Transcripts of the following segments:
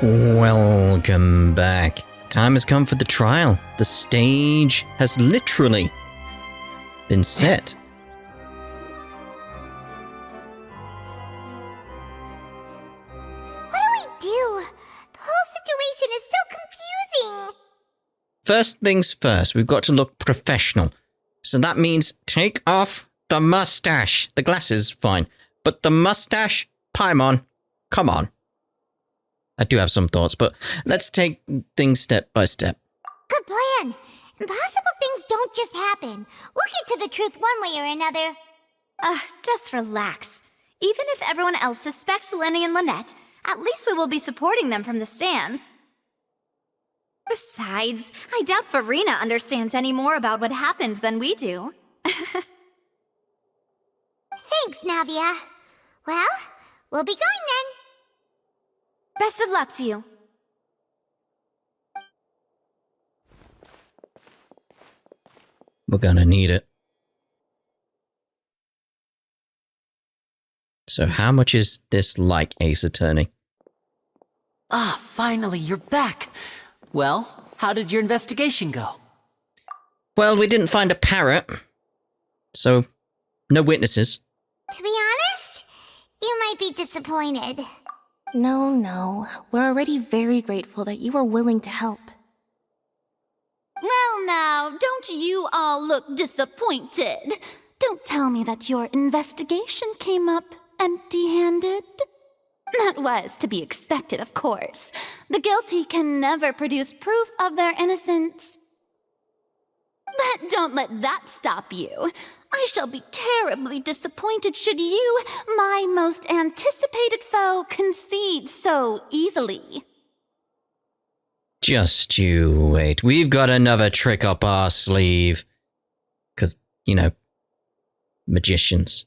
Welcome back. The time has come for the trial. The stage has literally been set. What do we do? The whole situation is so confusing. First things first, we've got to look professional. So that means take off the mustache. The glasses, fine. But the mustache, Paimon, come on. I do have some thoughts, but let's take things step by step. Good plan. Impossible things don't just happen. We'll get to the truth one way or another. Just relax. Even if everyone else suspects Lyney and Lynette, at least we will be supporting them from the stands. Besides, I doubt Farina understands any more about what happened than we do. Thanks, Navia. Well, we'll be going then. Best of luck to you. We're gonna need it. So how much is this like, Ace Attorney? Ah, finally, you're back. Well, how did your investigation go? Well, we didn't find a parrot. So, no witnesses. To be honest, you might be disappointed. No. We're already very grateful that you were willing to help. Well now, don't you all look disappointed? Don't tell me that your investigation came up empty-handed. That was to be expected, of course. The guilty can never produce proof of their innocence. But don't let that stop you. I shall be terribly disappointed should you, my most anticipated foe, concede so easily. Just you wait. We've got another trick up our sleeve. 'Cause, magicians.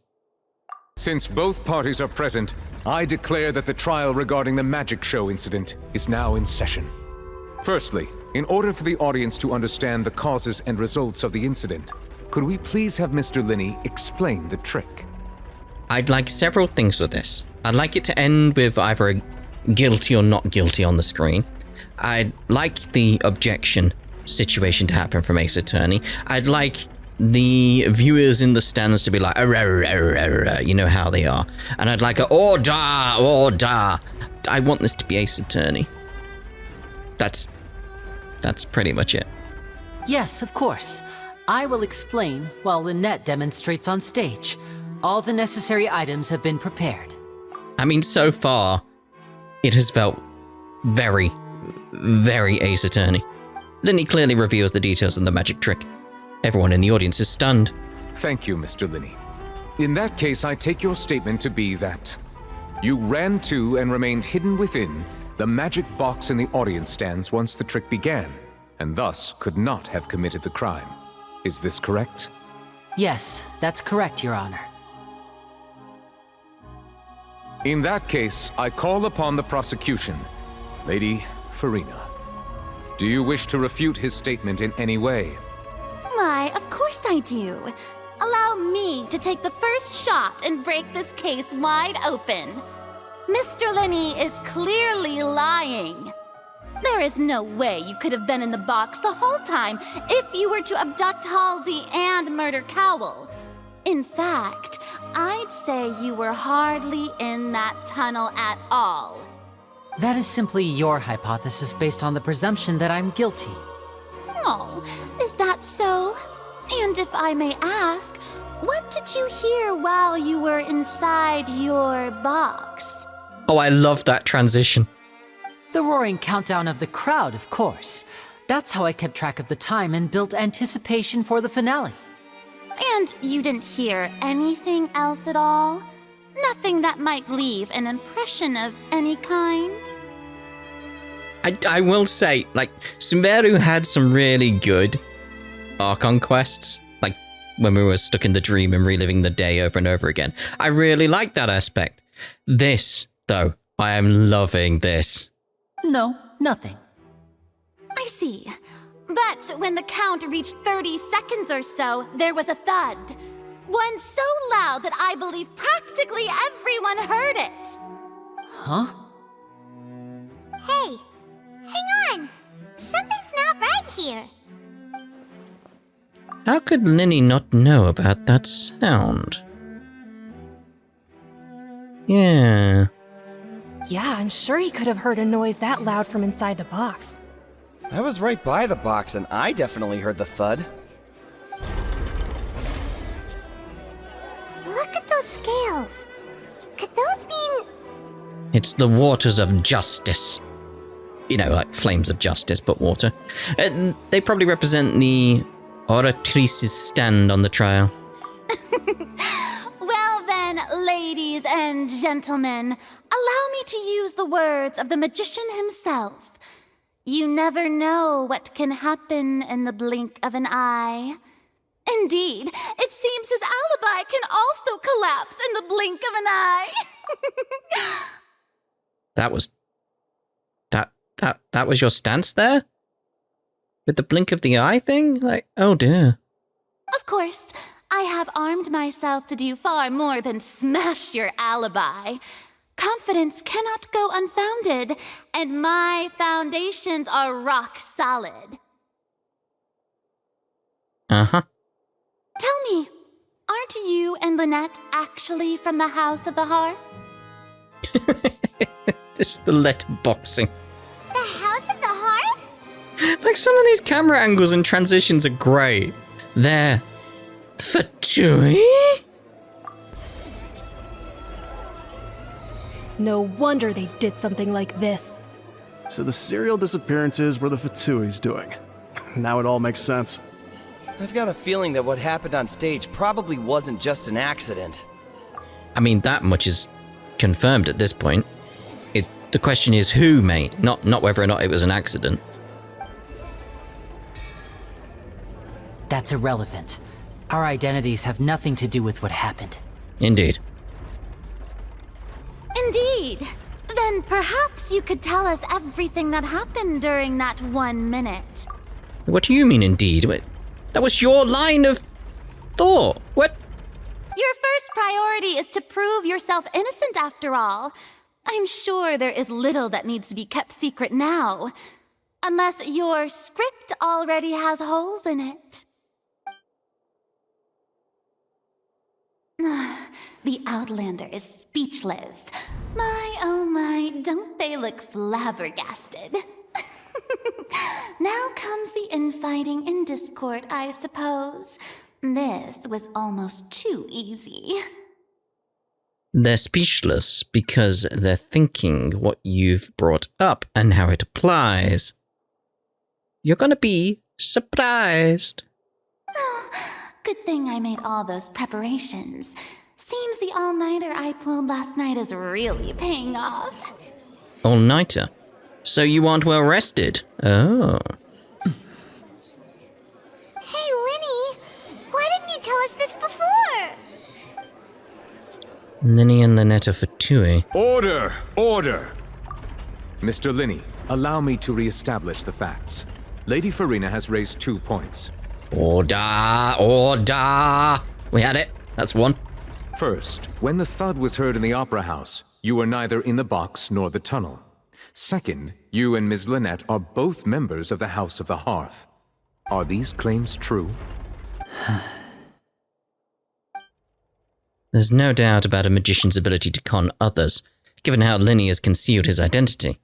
Since both parties are present, I declare that the trial regarding the magic show incident is now in session. Firstly, in order for the audience to understand the causes and results of the incident, could we please have Mr. Lyney explain the trick? I'd like several things with this. I'd like it to end with either a guilty or not guilty on the screen. I'd like the objection situation to happen from Ace Attorney. I'd like the viewers in the stands to be like, you know how they are. And I'd like a order. I want this to be Ace Attorney. That's pretty much it. Yes, of course. I will explain while Lynette demonstrates on stage. All the necessary items have been prepared. I mean, so far, it has felt very, very Ace Attorney. Lyney clearly reveals the details of the magic trick. Everyone in the audience is stunned. Thank you, Mr. Lyney. In that case, I take your statement to be that you ran to and remained hidden within the magic box in the audience stands once the trick began, and thus could not have committed the crime. Is this correct? Yes, that's correct, Your Honor. In that case, I call upon the prosecution. Lady Farina, do you wish to refute his statement in any way? Why, of course I do. Allow me to take the first shot and break this case wide open. Mr. Lyney is clearly lying. There is no way you could have been in the box the whole time if you were to abduct Halsey and murder Cowell. In fact, I'd say you were hardly in that tunnel at all. That is simply your hypothesis based on the presumption that I'm guilty. Oh, is that so? And if I may ask, what did you hear while you were inside your box? Oh, I love that transition. The roaring countdown of the crowd, of course. That's how I kept track of the time and built anticipation for the finale. And you didn't hear anything else at all? Nothing that might leave an impression of any kind? I will say, Sumeru had some really good Archon quests, like when we were stuck in the dream and reliving the day over and over again. I really like that aspect. This, though, I am loving this. No, nothing. I see. But when the count reached 30 seconds or so, there was a thud. One so loud that I believe practically everyone heard it. Huh? Hey, here. How could Lyney not know about that sound? Yeah. Yeah, I'm sure he could have heard a noise that loud from inside the box. I was right by the box and I definitely heard the thud. Look at those scales. Could those mean... It's the waters of justice. You know, like flames of justice, but water. They probably represent the oratrice's stand on the trial. Well then, ladies and gentlemen, allow me to use the words of the magician himself. You never know what can happen in the blink of an eye. Indeed, it seems his alibi can also collapse in the blink of an eye. That was your stance there? With the blink of the eye thing? Like, oh dear. Of course, I have armed myself to do far more than smash your alibi. Confidence cannot go unfounded, and my foundations are rock solid. Uh-huh. Tell me, aren't you and Lynette actually from the House of the Hearth? This is the letterboxing. The House of the Hearth? Like, some of these camera angles and transitions are great. They're... Fatui? No wonder they did something like this. So the serial disappearances were the Fatui's doing. Now it all makes sense. I've got a feeling that what happened on stage probably wasn't just an accident. I mean, that much is confirmed at this point. The question is who made, not whether or not it was an accident. That's irrelevant. Our identities have nothing to do with what happened. Indeed. Indeed. Then perhaps you could tell us everything that happened during that 1 minute. What do you mean, indeed? That was your line of thought. What? Your first priority is to prove yourself innocent after all. I'm sure there is little that needs to be kept secret now. Unless your script already has holes in it. The Outlander is speechless. My, oh my, don't they look flabbergasted? Now comes the infighting and discord, I suppose. This was almost too easy. They're speechless because they're thinking what you've brought up and how it applies. You're gonna be surprised. Good thing I made all those preparations. Seems the all-nighter I pulled last night is really paying off. All-nighter? So you aren't well rested? Oh. Hey, Lyney, why didn't you tell us this before? Lyney and Lynette are Fatui. Order! Order! Mr. Lyney, allow me to re-establish the facts. Lady Farina has raised 2 points. Order! Order! We had it. That's one. First, when the thud was heard in the Opera House, you were neither in the box nor the tunnel. Second, you and Ms. Lynette are both members of the House of the Hearth. Are these claims true? There's no doubt about a magician's ability to con others, given how Lyney has concealed his identity.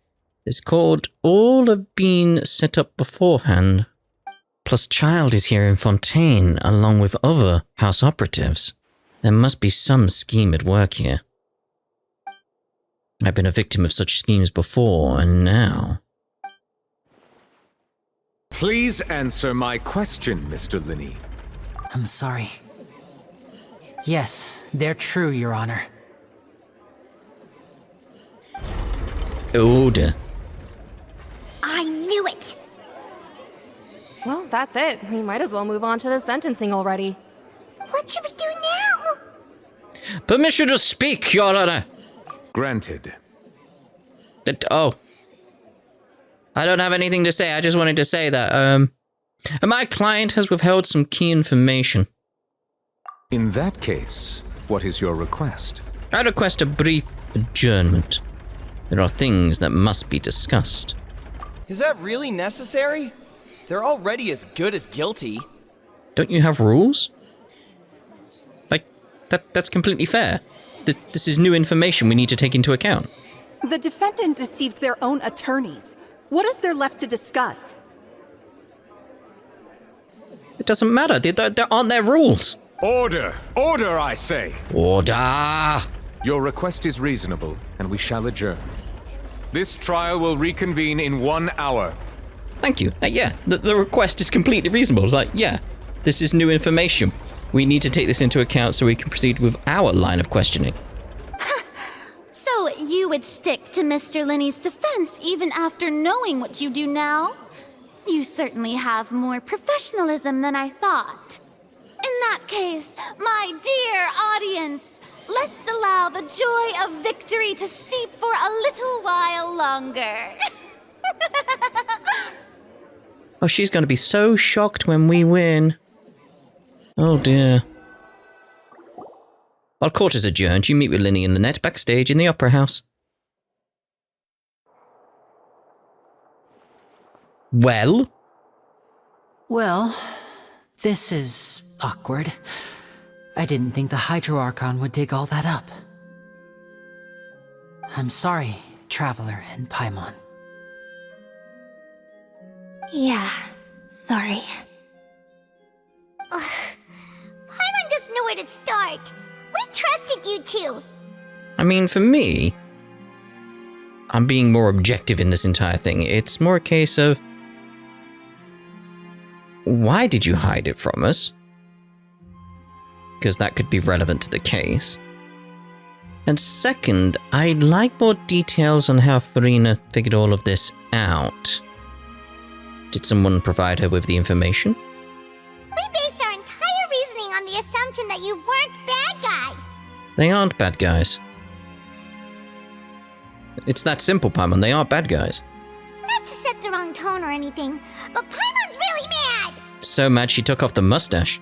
This could all have been set up beforehand. Plus, Child is here in Fontaine, along with other house operatives. There must be some scheme at work here. I've been a victim of such schemes before, and now... Please answer my question, Mr. Lyney. I'm sorry. Yes, they're true, Your Honor. Order. I knew it! Well, that's it. We might as well move on to the sentencing already. What should we do now? Permission to speak, Your Honor! Granted. Oh. I don't have anything to say. I just wanted to say that, my client has withheld some key information. In that case, what is your request? I request a brief adjournment. There are things that must be discussed. Is that really necessary? They're already as good as guilty. Don't you have rules? Like, that's completely fair. This is new information we need to take into account. The defendant deceived their own attorneys. What is there left to discuss? It doesn't matter. There aren't their rules. Order! Order, I say! Order! Your request is reasonable, and we shall adjourn. This trial will reconvene in 1 hour. Thank you. Yeah, the request is completely reasonable. It's like, yeah, this is new information. We need to take this into account so we can proceed with our line of questioning. So you would stick to Mr. Lyney's defense even after knowing what you do now? You certainly have more professionalism than I thought. In that case, my dear audience, let's allow the joy of victory to steep for a little while longer. Oh, she's going to be so shocked when we win. Oh dear. While court is adjourned, you meet with Lyney and Lynette backstage in the Opera House. Well? Well, this is awkward. I didn't think the Hydro Archon would dig all that up. I'm sorry, Traveler and Paimon. Yeah, sorry. Paimon doesn't know where to start. We trusted you two. I mean, for me, I'm being more objective in this entire thing. It's more a case of, why did you hide it from us? Because that could be relevant to the case. And second, I'd like more details on how Farina figured all of this out. Did someone provide her with the information? We based our entire reasoning on the assumption that you weren't bad guys. They aren't bad guys. It's that simple, Paimon. They aren't bad guys. Not to set the wrong tone or anything, but Paimon's really mad. So mad she took off the mustache.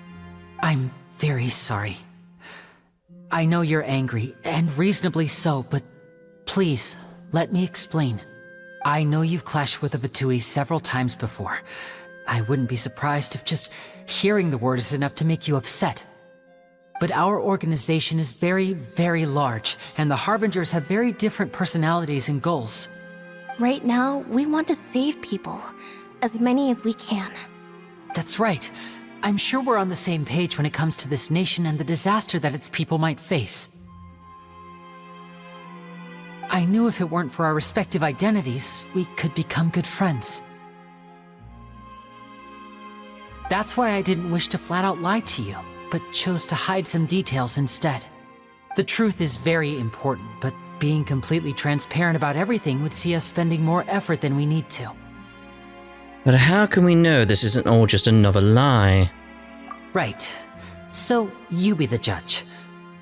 I'm very sorry. I know you're angry, and reasonably so, but please, let me explain. I know you've clashed with the Fatui several times before. I wouldn't be surprised if just hearing the word is enough to make you upset. But our organization is very, very large, and the Harbingers have very different personalities and goals. Right now, we want to save people. As many as we can. That's right. I'm sure we're on the same page when it comes to this nation and the disaster that its people might face. I knew if it weren't for our respective identities, we could become good friends. That's why I didn't wish to flat out lie to you, but chose to hide some details instead. The truth is very important, but being completely transparent about everything would see us spending more effort than we need to. But how can we know this isn't all just another lie? Right. So, you be the judge.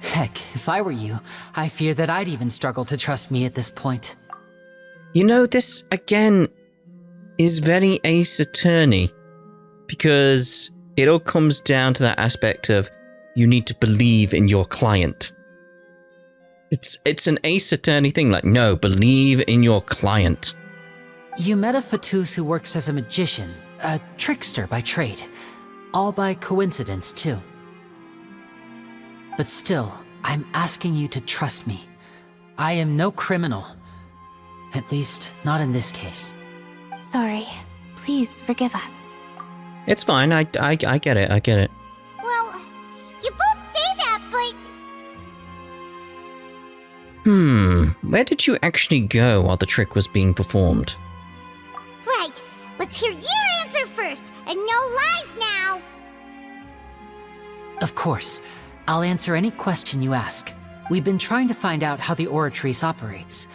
Heck, if I were you, I fear that I'd even struggle to trust me at this point. You know, this, again, is very Ace Attorney. Because it all comes down to that aspect of you need to believe in your client. It's an Ace Attorney thing, like, no, believe in your client. You met a Fatus who works as a magician, a trickster by trade. All by coincidence, too. But still, I'm asking you to trust me. I am no criminal. At least, not in this case. Sorry. Please forgive us. It's fine, I get it, I get it. Well, you both say that, but... Where did you actually go while the trick was being performed? Right, let's hear your answer first, and no lies now! Of course. I'll answer any question you ask. We've been trying to find out how the Oratrice operates.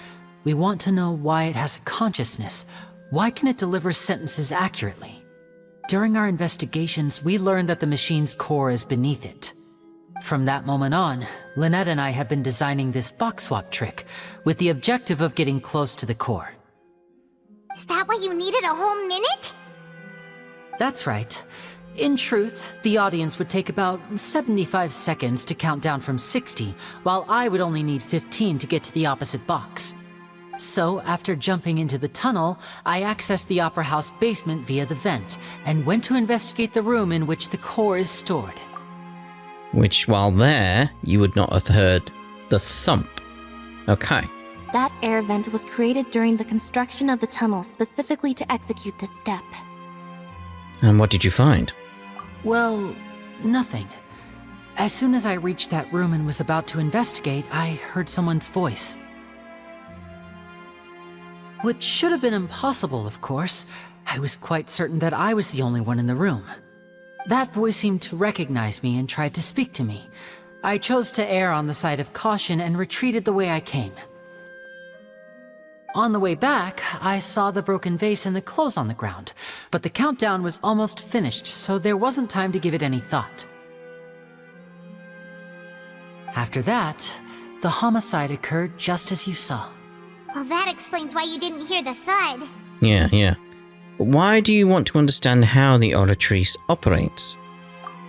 We want to know why it has a consciousness. Why can it deliver sentences accurately? During our investigations, we learned that the machine's core is beneath it. From that moment on, Lynette and I have been designing this box swap trick, with the objective of getting close to the core. Is that why you needed a whole minute? That's right. In truth, the audience would take about 75 seconds to count down from 60, while I would only need 15 to get to the opposite box. So, after jumping into the tunnel, I accessed the Opera House basement via the vent, and went to investigate the room in which the core is stored. Which, while there, you would not have heard the thump. Okay. That air vent was created during the construction of the tunnel specifically to execute this step. And what did you find? Well, nothing. As soon as I reached that room and was about to investigate, I heard someone's voice. Which should have been impossible, of course. I was quite certain that I was the only one in the room. That voice seemed to recognize me and tried to speak to me. I chose to err on the side of caution and retreated the way I came. On the way back, I saw the broken vase and the clothes on the ground, but the countdown was almost finished, so there wasn't time to give it any thought. After that, the homicide occurred just as you saw. Well, that explains why you didn't hear the thud. Yeah. But why do you want to understand how the Oratrice operates?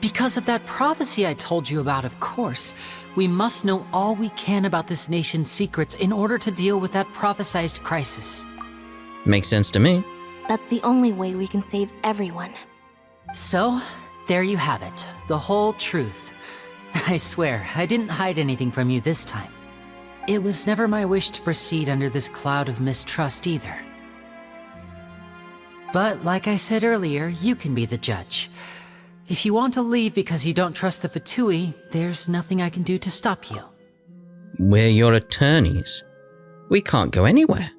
Because of that prophecy I told you about, of course. We must know all we can about this nation's secrets in order to deal with that prophesized crisis. Makes sense to me. That's the only way we can save everyone. So, there you have it. The whole truth. I swear, I didn't hide anything from you this time. It was never my wish to proceed under this cloud of mistrust either. But like I said earlier, you can be the judge. If you want to leave because you don't trust the Fatui, there's nothing I can do to stop you. We're your attorneys. We can't go anywhere.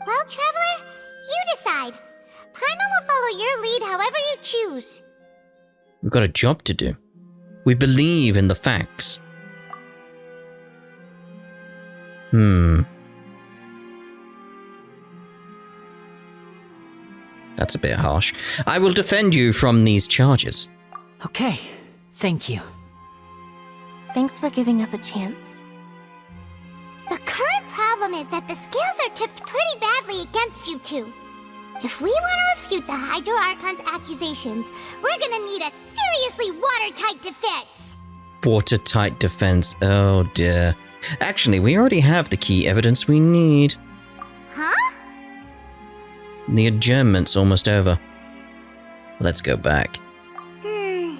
Well, Traveler, you decide. Paimon will follow your lead however you choose. We've got a job to do. We believe in the facts. That's a bit harsh. I will defend you from these charges. Okay, thank you. Thanks for giving us a chance. The current problem is that the scales are tipped pretty badly against you two. If we want to refute the Hydro Archon's accusations, we're gonna need a seriously watertight defense. Watertight defense, oh dear. Actually, we already have the key evidence we need. Huh? The adjournment's almost over. Let's go back. Oh,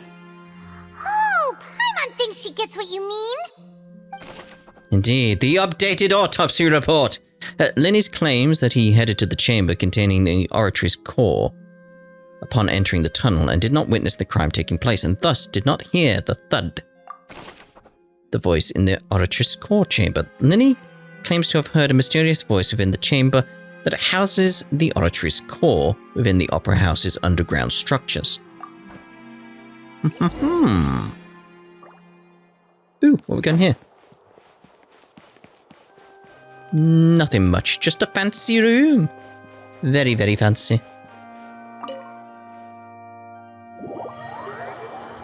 Paimon thinks she gets what you mean. Indeed, the updated autopsy report. Lyney's claims that he headed to the chamber containing the Oratrice core upon entering the tunnel and did not witness the crime taking place and thus did not hear the thud. The voice in the Oratrice core chamber. Lyney claims to have heard a mysterious voice within the chamber that houses the Oratrice core within the Opera House's underground structures. Ooh, what are we got here? Nothing much, just a fancy room. Very, very fancy.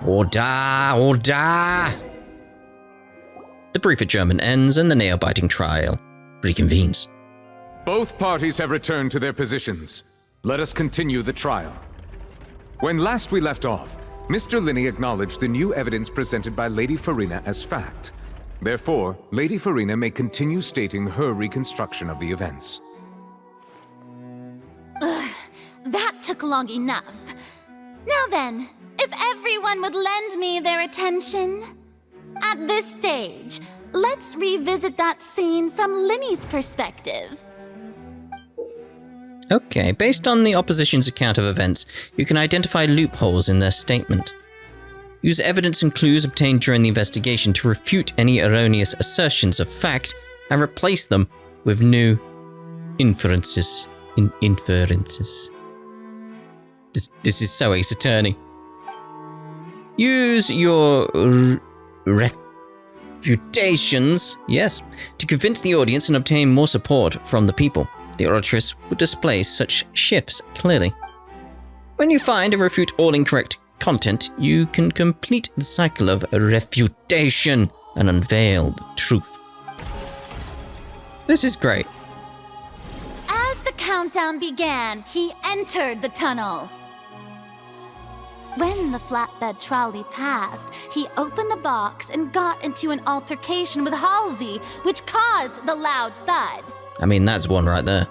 Order! The brief adjournment ends and the nail-biting trial reconvenes. Both parties have returned to their positions. Let us continue the trial. When last we left off, Mr. Lyney acknowledged the new evidence presented by Lady Farina as fact. Therefore, Lady Farina may continue stating her reconstruction of the events. That took long enough. Now then, if everyone would lend me their attention. At this stage, let's revisit that scene from Lyney's perspective. Okay, based on the opposition's account of events, you can identify loopholes in their statement. Use evidence and clues obtained during the investigation to refute any erroneous assertions of fact and replace them with new inferences. This is so Ace Attorney. Use your refutations, yes, to convince the audience and obtain more support from the people. The Oratrice would display such shifts clearly. When you find and refute all incorrect content, you can complete the cycle of refutation and unveil the truth. This is great. As the countdown began, he entered the tunnel. When the flatbed trolley passed, he opened the box and got into an altercation with Halsey, which caused the loud thud. I mean, that's one right there.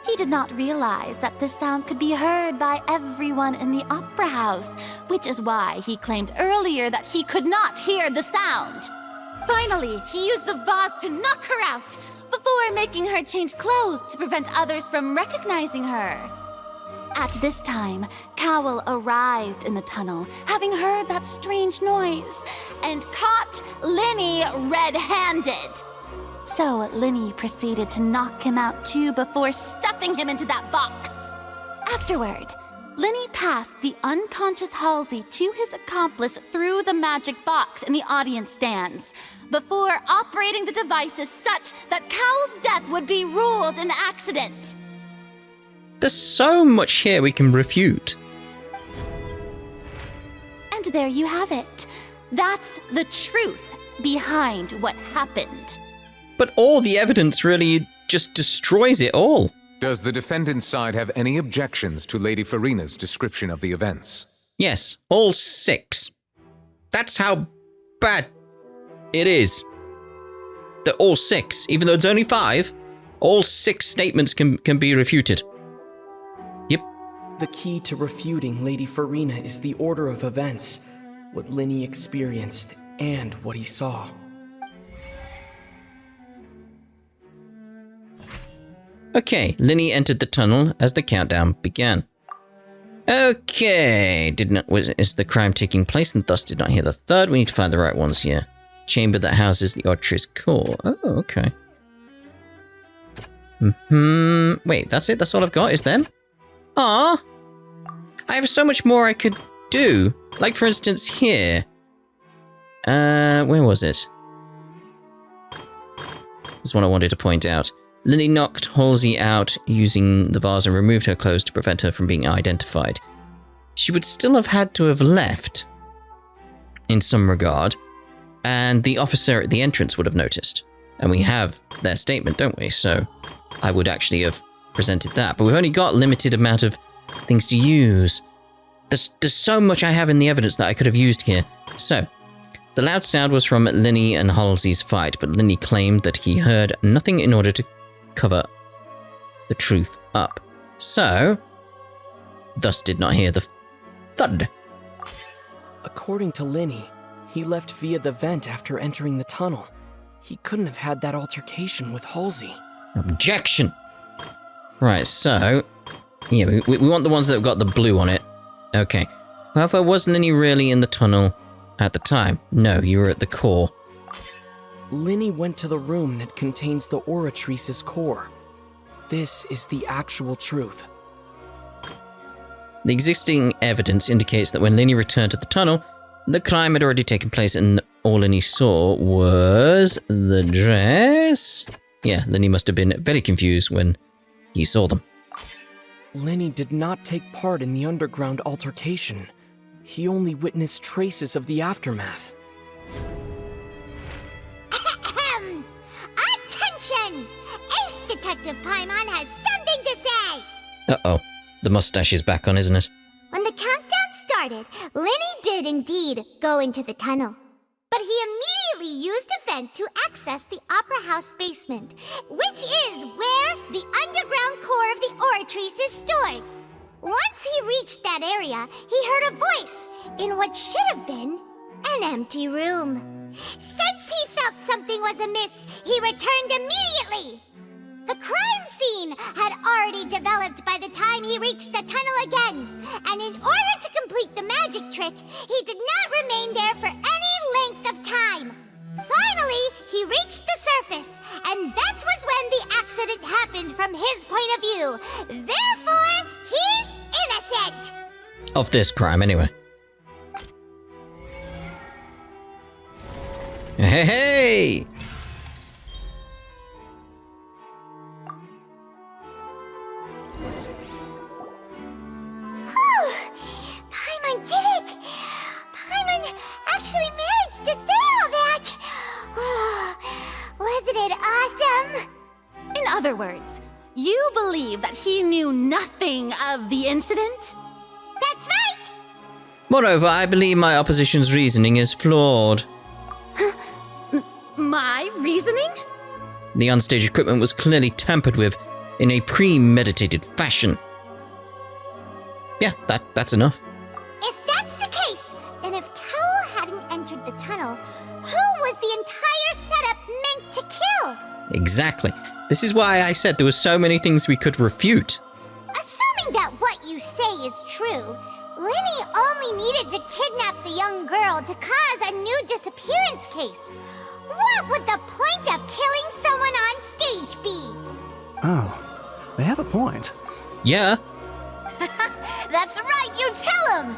He did not realize that this sound could be heard by everyone in the opera house, which is why he claimed earlier that he could not hear the sound. Finally, he used the vase to knock her out, before making her change clothes to prevent others from recognizing her. At this time, Cowell arrived in the tunnel, having heard that strange noise, and caught Lyney red-handed. So Lyney proceeded to knock him out too before stuffing him into that box. Afterward, Lyney passed the unconscious Halsey to his accomplice through the magic box in the audience stands, before operating the devices such that Cowell's death would be ruled an accident. There's so much here we can refute. And there you have it. That's the truth behind what happened. But all the evidence really just destroys it all. Does the defendant's side have any objections to Lady Farina's description of the events? Yes, all 6. That's how bad it is. They're all 6, even though it's only 5. All 6 statements can be refuted. Yep. The key to refuting Lady Farina is the order of events, what Lyney experienced, and what he saw. Okay, Lyney entered the tunnel as the countdown began. Okay, is the crime taking place and thus did not hear the third? We need to find the right ones here. Chamber that houses the Otrys core. Oh, okay. Wait, that's it? That's all I've got, is them? Ah, I have so much more I could do. Like, for instance, here. Where was it? This is one I wanted to point out. Lyney knocked Halsey out using the vase and removed her clothes to prevent her from being identified. She would still have had to have left, in some regard, and the officer at the entrance would have noticed. And we have their statement, don't we? So I would actually have presented that. But we've only got a limited amount of things to use. There's so much I have in the evidence that I could have used here. So, the loud sound was from Lyney and Halsey's fight, but Lyney claimed that he heard nothing in order to cover the truth up. So, thus did not hear the thud. According to Lyney, he left via the vent after entering the tunnel. He couldn't have had that altercation with Halsey. Objection! Right, so, yeah, we want the ones that have got the blue on it. Okay. However, was Lyney really in the tunnel at the time? No, you were at the core. Lyney went to the room that contains the Oratrice's core. This is the actual truth. The existing evidence indicates that when Lyney returned to the tunnel, the crime had already taken place and all Lyney saw was the dress. Yeah, Lyney must have been very confused when he saw them. Lyney did not take part in the underground altercation. He only witnessed traces of the aftermath. Attention! Ace Detective Paimon has something to say! Uh-oh. The mustache is back on, isn't it? When the countdown started, Lyney did indeed go into the tunnel. But he immediately used a vent to access the Opera House basement, which is where the underground core of the Oratrice is stored. Once he reached that area, he heard a voice in what should have been an empty room. Since he felt something was amiss, he returned immediately. The crime scene had already developed by the time he reached the tunnel again, and in order to complete the magic trick, he did not remain there for any length of time. Finally, he reached the surface, and that was when the accident happened from his point of view. Therefore, he's innocent! Of this crime, anyway. Hey, hey! Paimon did it! Paimon actually managed to say all that! Oh, wasn't it awesome? In other words, you believe that he knew nothing of the incident? That's right! Moreover, I believe my opposition's reasoning is flawed. My reasoning? The onstage equipment was clearly tampered with in a premeditated fashion. Yeah, that's enough. If that's the case, then if Cowell hadn't entered the tunnel, who was the entire setup meant to kill? Exactly. This is why I said there were so many things we could refute. Assuming that what you say is true, Lyney only needed to kidnap the young girl to cause a new disappearance case. What would the point of killing someone on stage be? Oh, they have a point. Yeah. That's right, you tell them!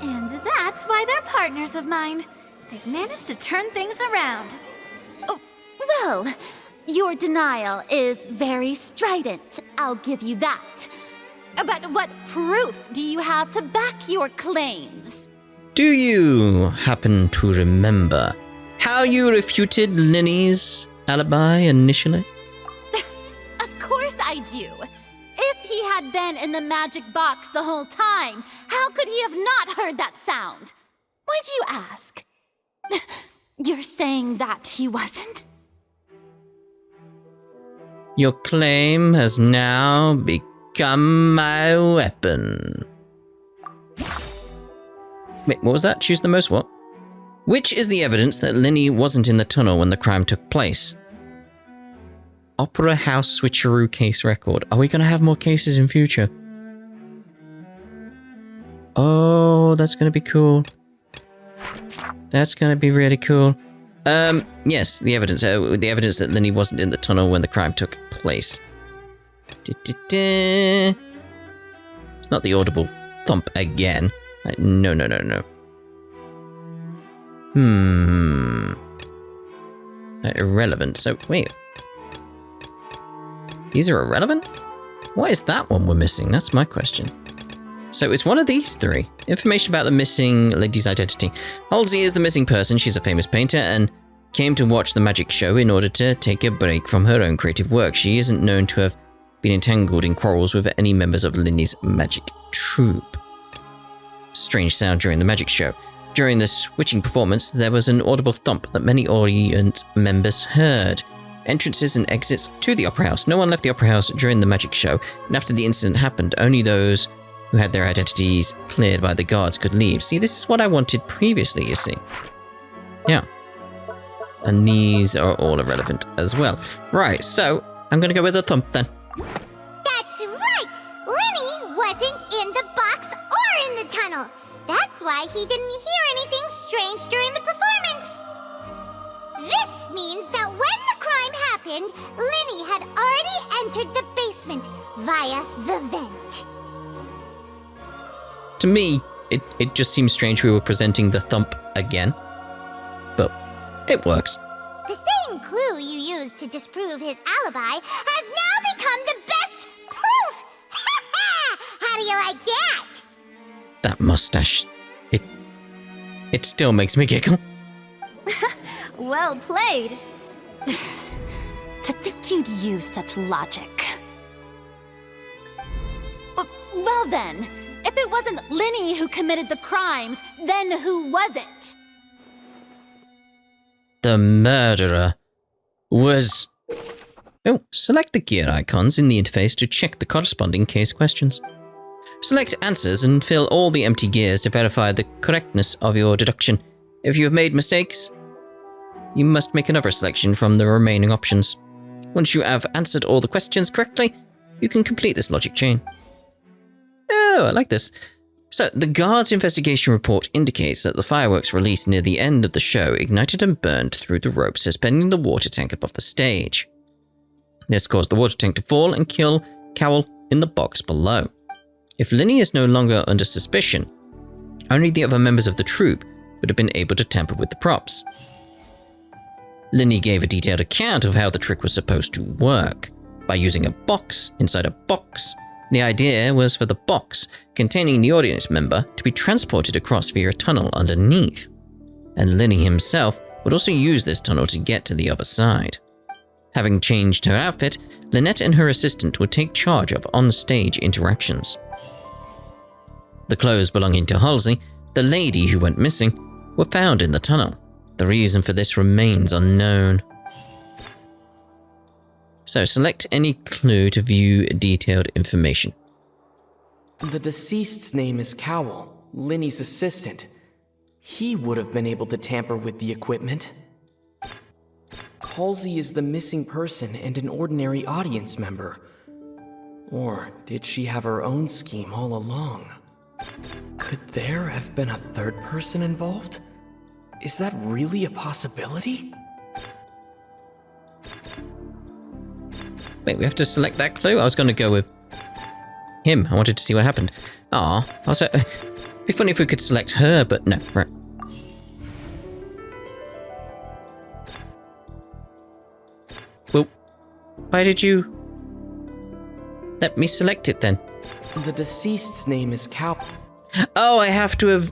And that's why they're partners of mine. They've managed to turn things around. Oh, well, your denial is very strident, I'll give you that. But what proof do you have to back your claims? Do you happen to remember how you refuted Lyney's alibi initially? Of course I do. If he had been in the magic box the whole time, how could he have not heard that sound? Why do you ask? You're saying that he wasn't? Your claim has now become my weapon. Wait, what was that? Choose the most what? Which is the evidence that Lyney wasn't in the tunnel when the crime took place? Opera House Switcheroo case record. Are we going to have more cases in future? Oh, that's going to be cool. That's going to be really cool. Yes, the evidence. The evidence that Lyney wasn't in the tunnel when the crime took place. It's not the audible thump again. No. Irrelevant. So, wait. These are irrelevant? Why is that one we're missing? That's my question. So it's one of these three. Information about the missing lady's identity. Halsey is the missing person. She's a famous painter and came to watch the magic show in order to take a break from her own creative work. She isn't known to have been entangled in quarrels with any members of Lyney's magic troupe. Strange sound during the magic show. During the switching performance, there was an audible thump that many audience members heard. Entrances and exits to the Opera House. No one left the Opera House during the magic show, and after the incident happened, only those who had their identities cleared by the guards could leave. See, this is what I wanted previously, you see. Yeah. And these are all irrelevant as well. Right, so I'm going to go with a thump then. That's right! Lyney wasn't in the box or in the tunnel. That's why he didn't hear anything strange during the performance. This means that when the crime happened, Lyney had already entered the basement via the vent. To me, it just seems strange we were presenting the thump again. But it works. The same clue you used to disprove his alibi has now become the best proof! Ha ha! How do you like that? That mustache, it still makes me giggle. Well played. To think you'd use such logic. Well then, if it wasn't Lyney who committed the crimes, then who was it? The murderer was... Oh, select the gear icons in the interface to check the corresponding case questions. Select answers and fill all the empty gears to verify the correctness of your deduction. If you have made mistakes, you must make another selection from the remaining options. Once you have answered all the questions correctly, you can complete this logic chain. Oh, I like this. So, the guard's investigation report indicates that the fireworks released near the end of the show ignited and burned through the ropes suspending the water tank above the stage. This caused the water tank to fall and kill Cowell in the box below. If Lyney is no longer under suspicion, only the other members of the troupe would have been able to tamper with the props. Lyney gave a detailed account of how the trick was supposed to work. By using a box inside a box, the idea was for the box containing the audience member to be transported across via a tunnel underneath. And Lyney himself would also use this tunnel to get to the other side. Having changed her outfit, Lynette and her assistant would take charge of on-stage interactions. The clothes belonging to Halsey, the lady who went missing, were found in the tunnel. The reason for this remains unknown. So, select any clue to view detailed information. The deceased's name is Cowell, Lyney's assistant. He would have been able to tamper with the equipment. Halsey is the missing person and an ordinary audience member. Or did she have her own scheme all along? Could there have been a third person involved? Is that really a possibility? Wait, we have to select that clue? I was going to go with him. I wanted to see what happened. Ah, also, it'd be funny if we could select her, but no, right. Well, why did you let me select it then? The deceased's name is Cow. Oh, I have to have...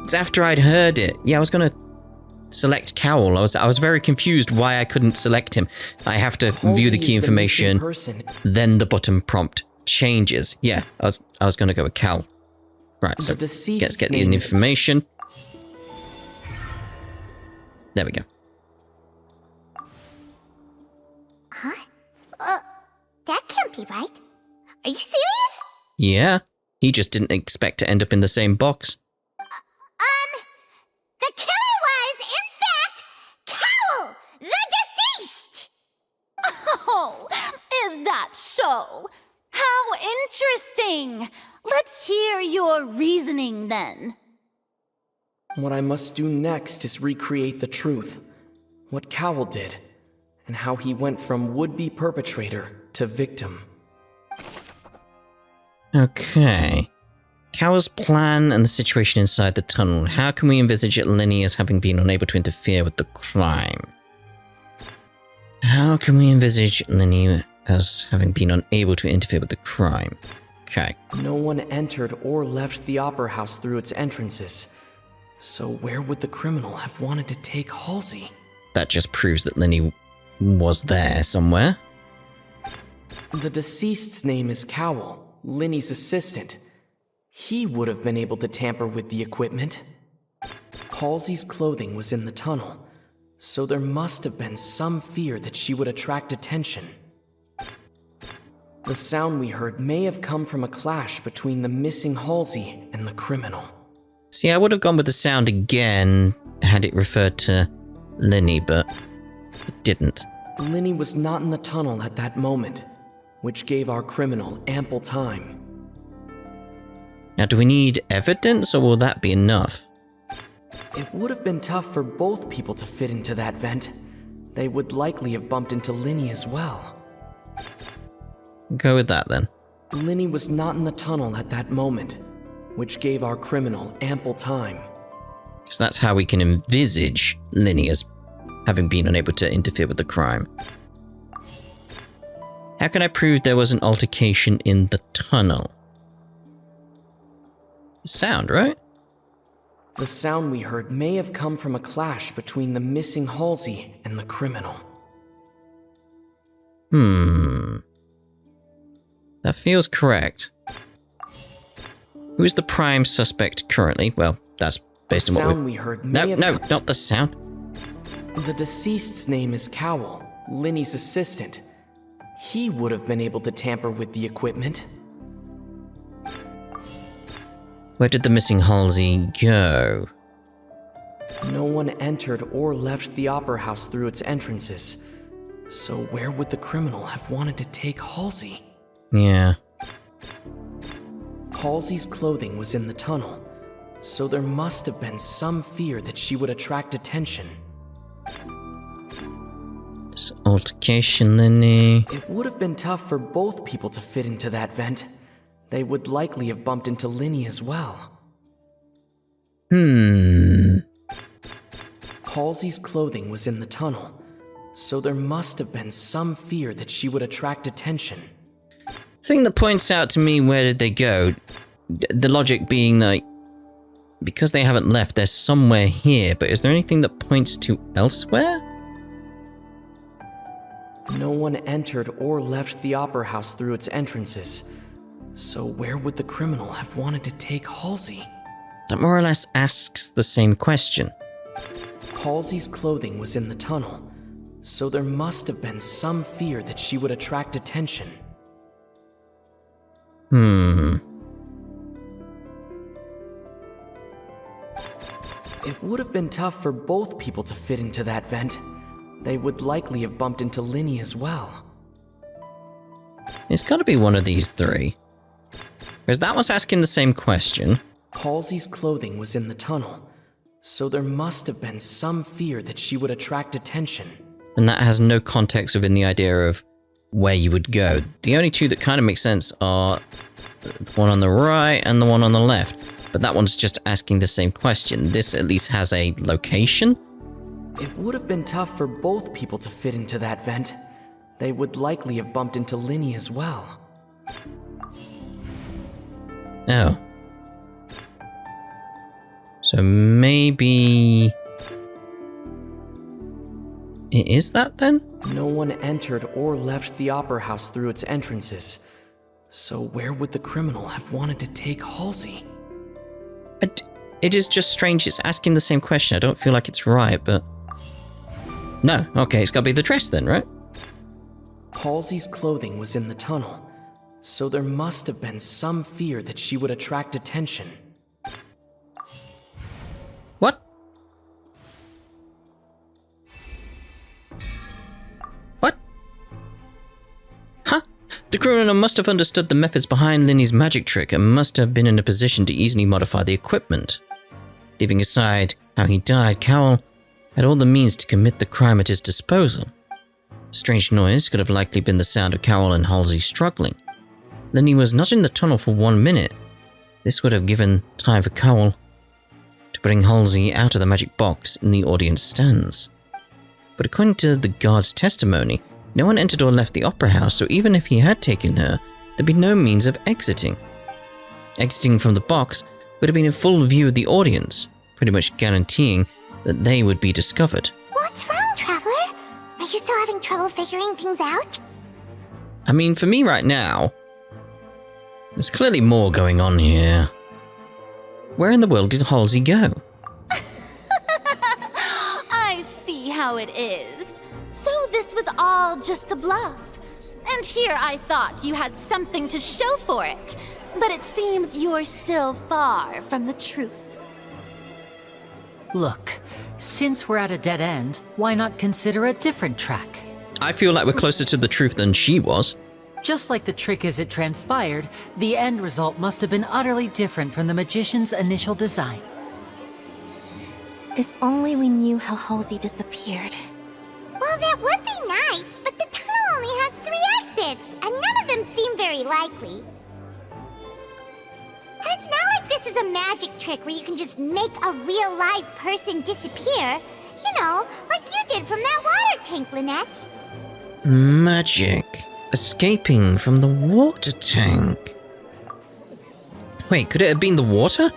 It's after I'd heard it. Yeah, I was going to select Cowell. I was very confused why I couldn't select him. I have to view the key information, then the button prompt changes. Yeah, I was going to go with Cal. Right, so let's get the information. There we go. Huh? That can't be right. Are you serious? Yeah, he just didn't expect to end up in the same box. The killer was, in fact, Cowell, the deceased! Oh, is that so? How interesting! Let's hear your reasoning then. What I must do next is recreate the truth. What Cowell did, and how he went from would-be perpetrator to victim. Okay. Cowell's plan and the situation inside the tunnel. How can we envisage Lyney as having been unable to interfere with the crime? How can we envisage Lyney as having been unable to interfere with the crime? Okay. No one entered or left the Opera House through its entrances. So where would the criminal have wanted to take Halsey? That just proves that Lyney was there somewhere. The deceased's name is Cowell, Lyney's assistant. He would have been able to tamper with the equipment. Halsey's clothing was in the tunnel, so there must have been some fear that she would attract attention. The sound we heard may have come from a clash between the missing Halsey and the criminal. See, I would have gone with the sound again had it referred to Lyney, but it didn't. Lyney was not in the tunnel at that moment, which gave our criminal ample time. Now, do we need evidence, or will that be enough? It would have been tough for both people to fit into that vent. They would likely have bumped into Lyney as well. Go with that, then. Lyney was not in the tunnel at that moment, which gave our criminal ample time. Because that's how we can envisage Lyney as having been unable to interfere with the crime. How can I prove there was an altercation in the tunnel? Sound, right? The sound we heard may have come from a clash between the missing Halsey and the criminal. That feels correct. Who is the prime suspect currently? Well, that's based on what we heard. No, not the sound. The deceased's name is Cowell, Lyney's assistant. He would have been able to tamper with the equipment. Where did the missing Halsey go? No one entered or left the Opera House through its entrances. So where would the criminal have wanted to take Halsey? Yeah. Halsey's clothing was in the tunnel, so there must have been some fear that she would attract attention. This altercation, Lyney. It would have been tough for both people to fit into that vent. They would likely have bumped into Lyney as well. Halsey's clothing was in the tunnel, so there must have been some fear that she would attract attention. Thing that points out to me where did they go, the logic being like, because they haven't left, they're somewhere here, but is there anything that points to elsewhere? No one entered or left the Opera House through its entrances, so where would the criminal have wanted to take Halsey? That more or less asks the same question. Halsey's clothing was in the tunnel, So there must have been some fear that she would attract attention. It would have been tough for both people to fit into that vent. They would likely have bumped into Lyney as well. It's gotta be one of these three. Because that one's asking the same question. Halsey's clothing was in the tunnel, so there must have been some fear that she would attract attention. And that has no context within the idea of where you would go. The only two that kind of make sense are the one on the right and the one on the left. But that one's just asking the same question. This at least has a location? It would have been tough for both people to fit into that vent. They would likely have bumped into Lyney as well. Oh. So maybe... it is that then? No one entered or left the Opera House through its entrances. So where would the criminal have wanted to take Halsey? It is just strange it's asking the same question. I don't feel like it's right, but... no, okay, it's gotta be the dress then, right? Halsey's clothing was in the tunnel, so there must have been some fear that she would attract attention. What? What? Huh? The criminal must have understood the methods behind Lyney's magic trick and must have been in a position to easily modify the equipment. Leaving aside how he died, Cowell had all the means to commit the crime at his disposal. The strange noise could have likely been the sound of Cowell and Halsey struggling. Lyney was not in the tunnel for 1 minute. This would have given time for Cowell to bring Halsey out of the magic box in the audience stands. But according to the guard's testimony, no one entered or left the opera house, so even if he had taken her, there'd be no means of exiting. Exiting from the box would have been in full view of the audience, pretty much guaranteeing that they would be discovered. What's wrong, Traveler? Are you still having trouble figuring things out? I mean, for me right now, there's clearly more going on here. Where in the world did Halsey go? I see how it is. So this was all just a bluff. And here I thought you had something to show for it. But it seems you're still far from the truth. Look, since we're at a dead end, why not consider a different track? I feel like we're closer to the truth than she was. Just like the trick as it transpired, the end result must have been utterly different from the magician's initial design. If only we knew how Halsey disappeared. Well, that would be nice, but the tunnel only has 3 exits, and none of them seem very likely. And it's not like this is a magic trick where you can just make a real live person disappear. You know, like you did from that water tank, Lynette. Magic. Escaping from the water tank. Wait, could it have been the water?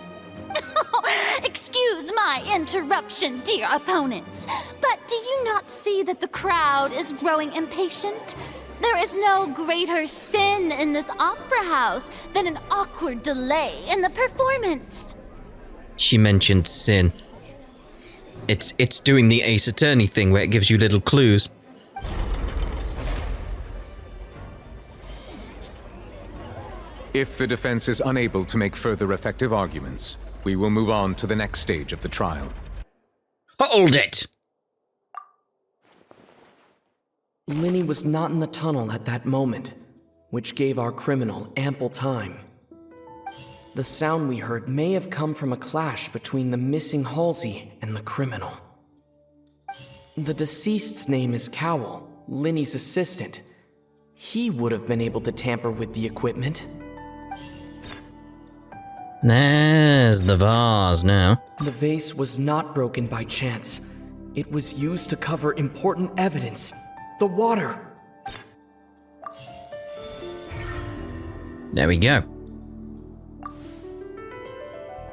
Excuse my interruption, dear opponents, but do you not see that the crowd is growing impatient? There is no greater sin in this opera house than an awkward delay in the performance. She mentioned sin. It's doing the Ace Attorney thing where it gives you little clues. If the defense is unable to make further effective arguments, we will move on to the next stage of the trial. Hold it! Lyney was not in the tunnel at that moment, which gave our criminal ample time. The sound we heard may have come from a clash between the missing Halsey and the criminal. The deceased's name is Cowell, Lyney's assistant. He would have been able to tamper with the equipment. There's the vase now. The vase was not broken by chance. It was used to cover important evidence. The water. There we go.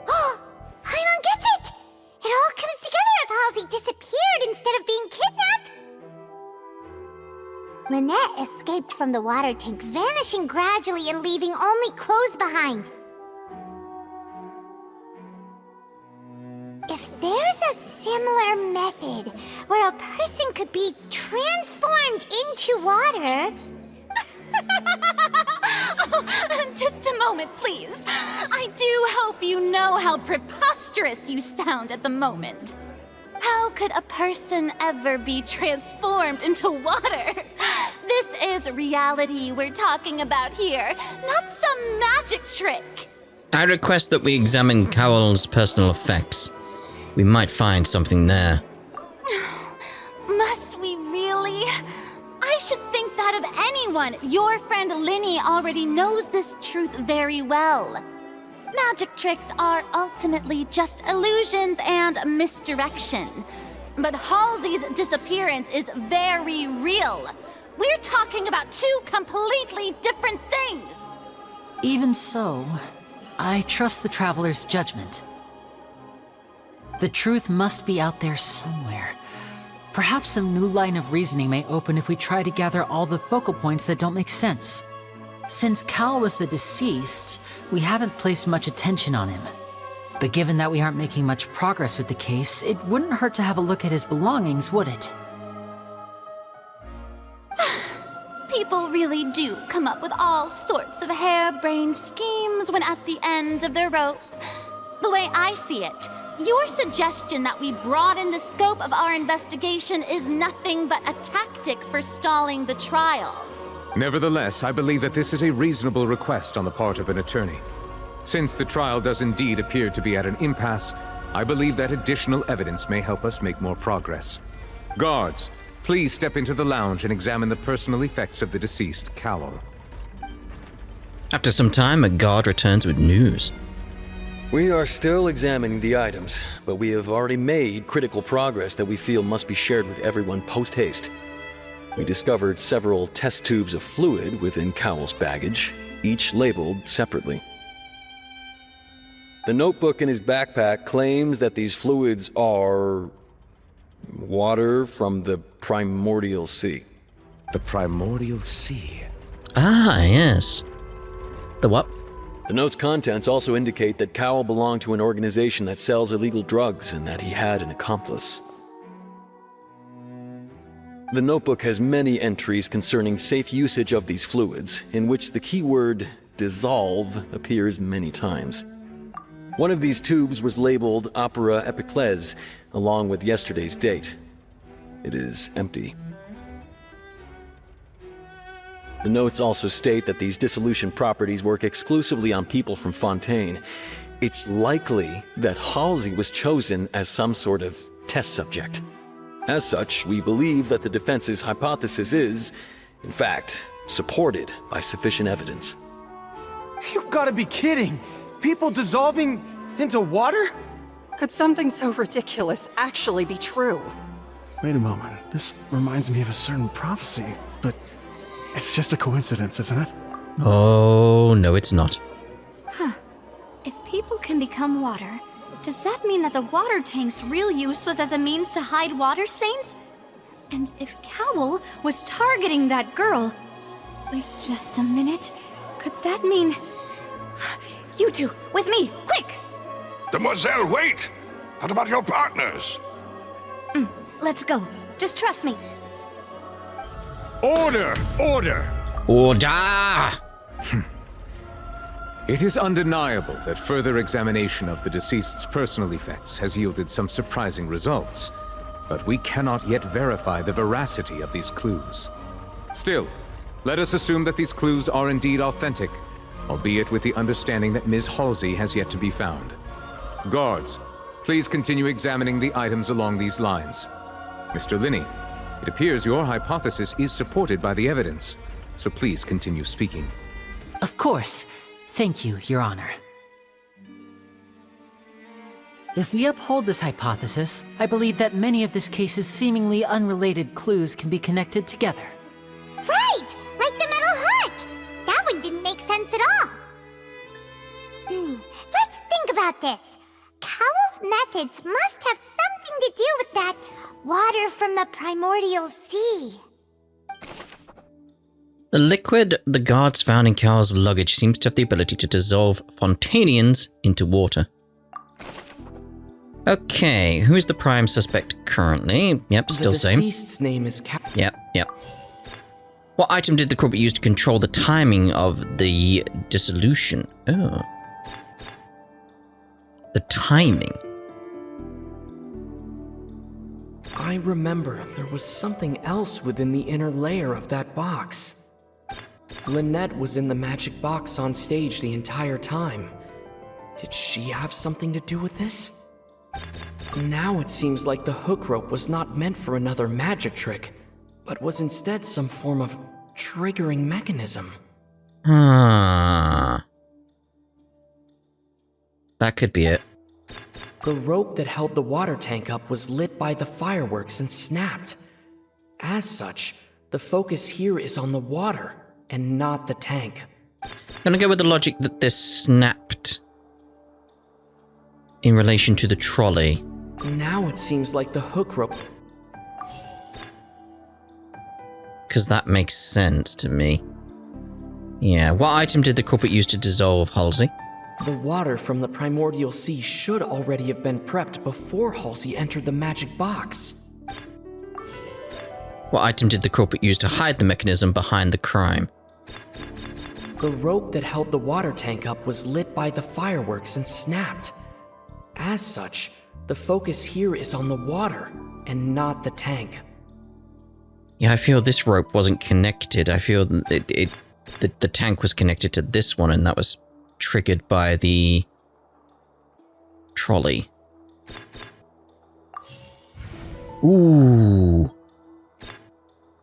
Oh, Paimon gets it! It all comes together if Halsey disappeared instead of being kidnapped. Lynette escaped from the water tank, vanishing gradually and leaving only clothes behind. If there's a sin similar method where a person could be transformed into water. Just a moment, please. I do hope you know how preposterous you sound at the moment. How could a person ever be transformed into water? This is reality we're talking about here, not some magic trick. I request that we examine Cowell's personal effects. We might find something there. Must we really? I should think that of anyone. Your friend Lyney already knows this truth very well. Magic tricks are ultimately just illusions and misdirection. But Halsey's disappearance is very real. We're talking about two completely different things. Even so, I trust the Traveler's judgment. The truth must be out there somewhere. Perhaps some new line of reasoning may open if we try to gather all the focal points that don't make sense. Since Cal was the deceased, we haven't placed much attention on him. But given that we aren't making much progress with the case, it wouldn't hurt to have a look at his belongings, would it? People really do come up with all sorts of harebrained schemes when at the end of their rope. The way I see it, your suggestion that we broaden the scope of our investigation is nothing but a tactic for stalling the trial. Nevertheless, I believe that this is a reasonable request on the part of an attorney. Since the trial does indeed appear to be at an impasse, I believe that additional evidence may help us make more progress. Guards, please step into the lounge and examine the personal effects of the deceased Cowell. After some time, a guard returns with news. We are still examining the items, but we have already made critical progress that we feel must be shared with everyone post-haste. We discovered several test tubes of fluid within Cowell's baggage, each labeled separately. The notebook in his backpack claims that these fluids are water from the primordial sea. The primordial sea? Ah, yes. The what? The note's contents also indicate that Cowell belonged to an organization that sells illegal drugs and that he had an accomplice. The notebook has many entries concerning safe usage of these fluids, in which the keyword dissolve appears many times. One of these tubes was labeled Opera Epiclese, along with yesterday's date. It is empty. The notes also state that these dissolution properties work exclusively on people from Fontaine. It's likely that Halsey was chosen as some sort of test subject. As such, we believe that the defense's hypothesis is, in fact, supported by sufficient evidence. You've got to be kidding! People dissolving into water? Could something so ridiculous actually be true? Wait a moment. This reminds me of a certain prophecy, but it's just a coincidence, isn't it? Oh, no, it's not. Huh. If people can become water, does that mean that the water tank's real use was as a means to hide water stains? And if Cowell was targeting that girl... Wait just a minute. Could that mean... You two, with me, quick! Demoiselle, wait! What about your partners? Let's go. Just trust me. Order! Order! Order! It is undeniable that further examination of the deceased's personal effects has yielded some surprising results, but we cannot yet verify the veracity of these clues. Still, let us assume that these clues are indeed authentic, albeit with the understanding that Ms. Halsey has yet to be found. Guards, please continue examining the items along these lines. Mr. Lyney, it appears your hypothesis is supported by the evidence, so please continue speaking. Of course. Thank you, Your Honor. If we uphold this hypothesis, I believe that many of this case's seemingly unrelated clues can be connected together. Right! Like the metal hook! That one didn't make sense at all. Let's think about this. Cowell's methods must have something to do with that water from the primordial sea. The liquid the guards found in Cowell's luggage seems to have the ability to dissolve Fontainians into water. Okay, who's the prime suspect currently? Yep, still same. The deceased's name is Yep. What item did the culprit use to control the timing of the dissolution? Oh. The timing. I remember there was something else within the inner layer of that box. Lynette was in the magic box on stage the entire time. Did she have something to do with this? Now it seems like the hook rope was not meant for another magic trick, but was instead some form of triggering mechanism. That could be it. The rope that held the water tank up was lit by the fireworks and snapped. As such, the focus here is on the water and not the tank. I'm gonna go with the logic that this snapped in relation to the trolley. Now it seems like the hook rope... Because that makes sense to me. Yeah, what item did the culprit use to dissolve Halsey? The water from the primordial sea should already have been prepped before Halsey entered the magic box. What item did the culprit use to hide the mechanism behind the crime? The rope that held the water tank up was lit by the fireworks and snapped. As such, the focus here is on the water and not the tank. Yeah, I feel this rope wasn't connected. I feel the tank was connected to this one, and that was triggered by the trolley. Ooh.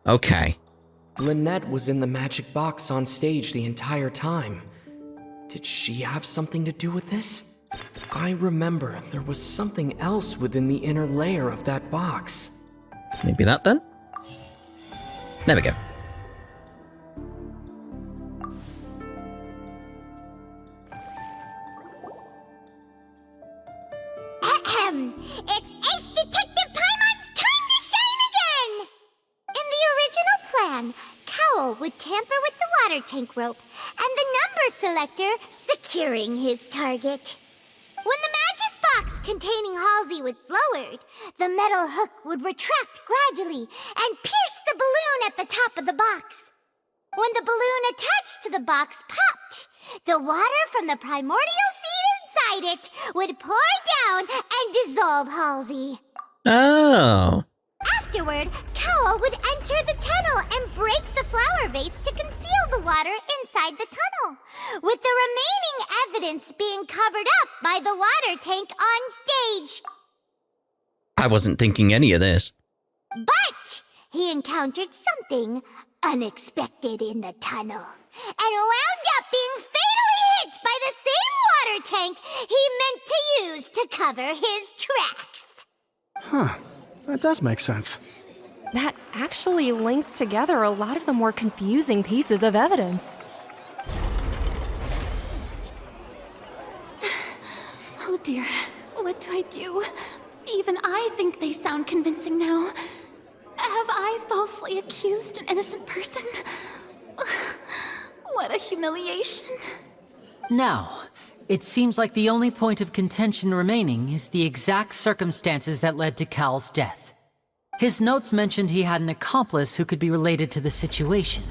Okay. Lynette was in the magic box on stage the entire time. Did she have something to do with this? I remember there was something else within the inner layer of that box. Maybe that then? There we go. It's Ace Detective Paimon's time to shine again! In the original plan, Cowl would tamper with the water tank rope and the number selector securing his target. When the magic box containing Halsey was lowered, the metal hook would retract gradually and pierce the balloon at the top of the box. When the balloon attached to the box popped, the water from the primordial seed inside it would pour down and dissolve Halsey. Oh. Afterward, Cowl would enter the tunnel and break the flower vase to conceal the water inside the tunnel, with the remaining evidence being covered up by the water tank on stage. I wasn't thinking any of this. But he encountered something unexpected in the tunnel, and wound up being fatally hit by the same water tank he meant to use to cover his tracks. Huh. That does make sense. That actually links together a lot of the more confusing pieces of evidence. Oh dear, what do I do? Even I think they sound convincing now. Have I falsely accused an innocent person? What a humiliation. Now, it seems like the only point of contention remaining is the exact circumstances that led to Cal's death. His notes mentioned he had an accomplice who could be related to the situation.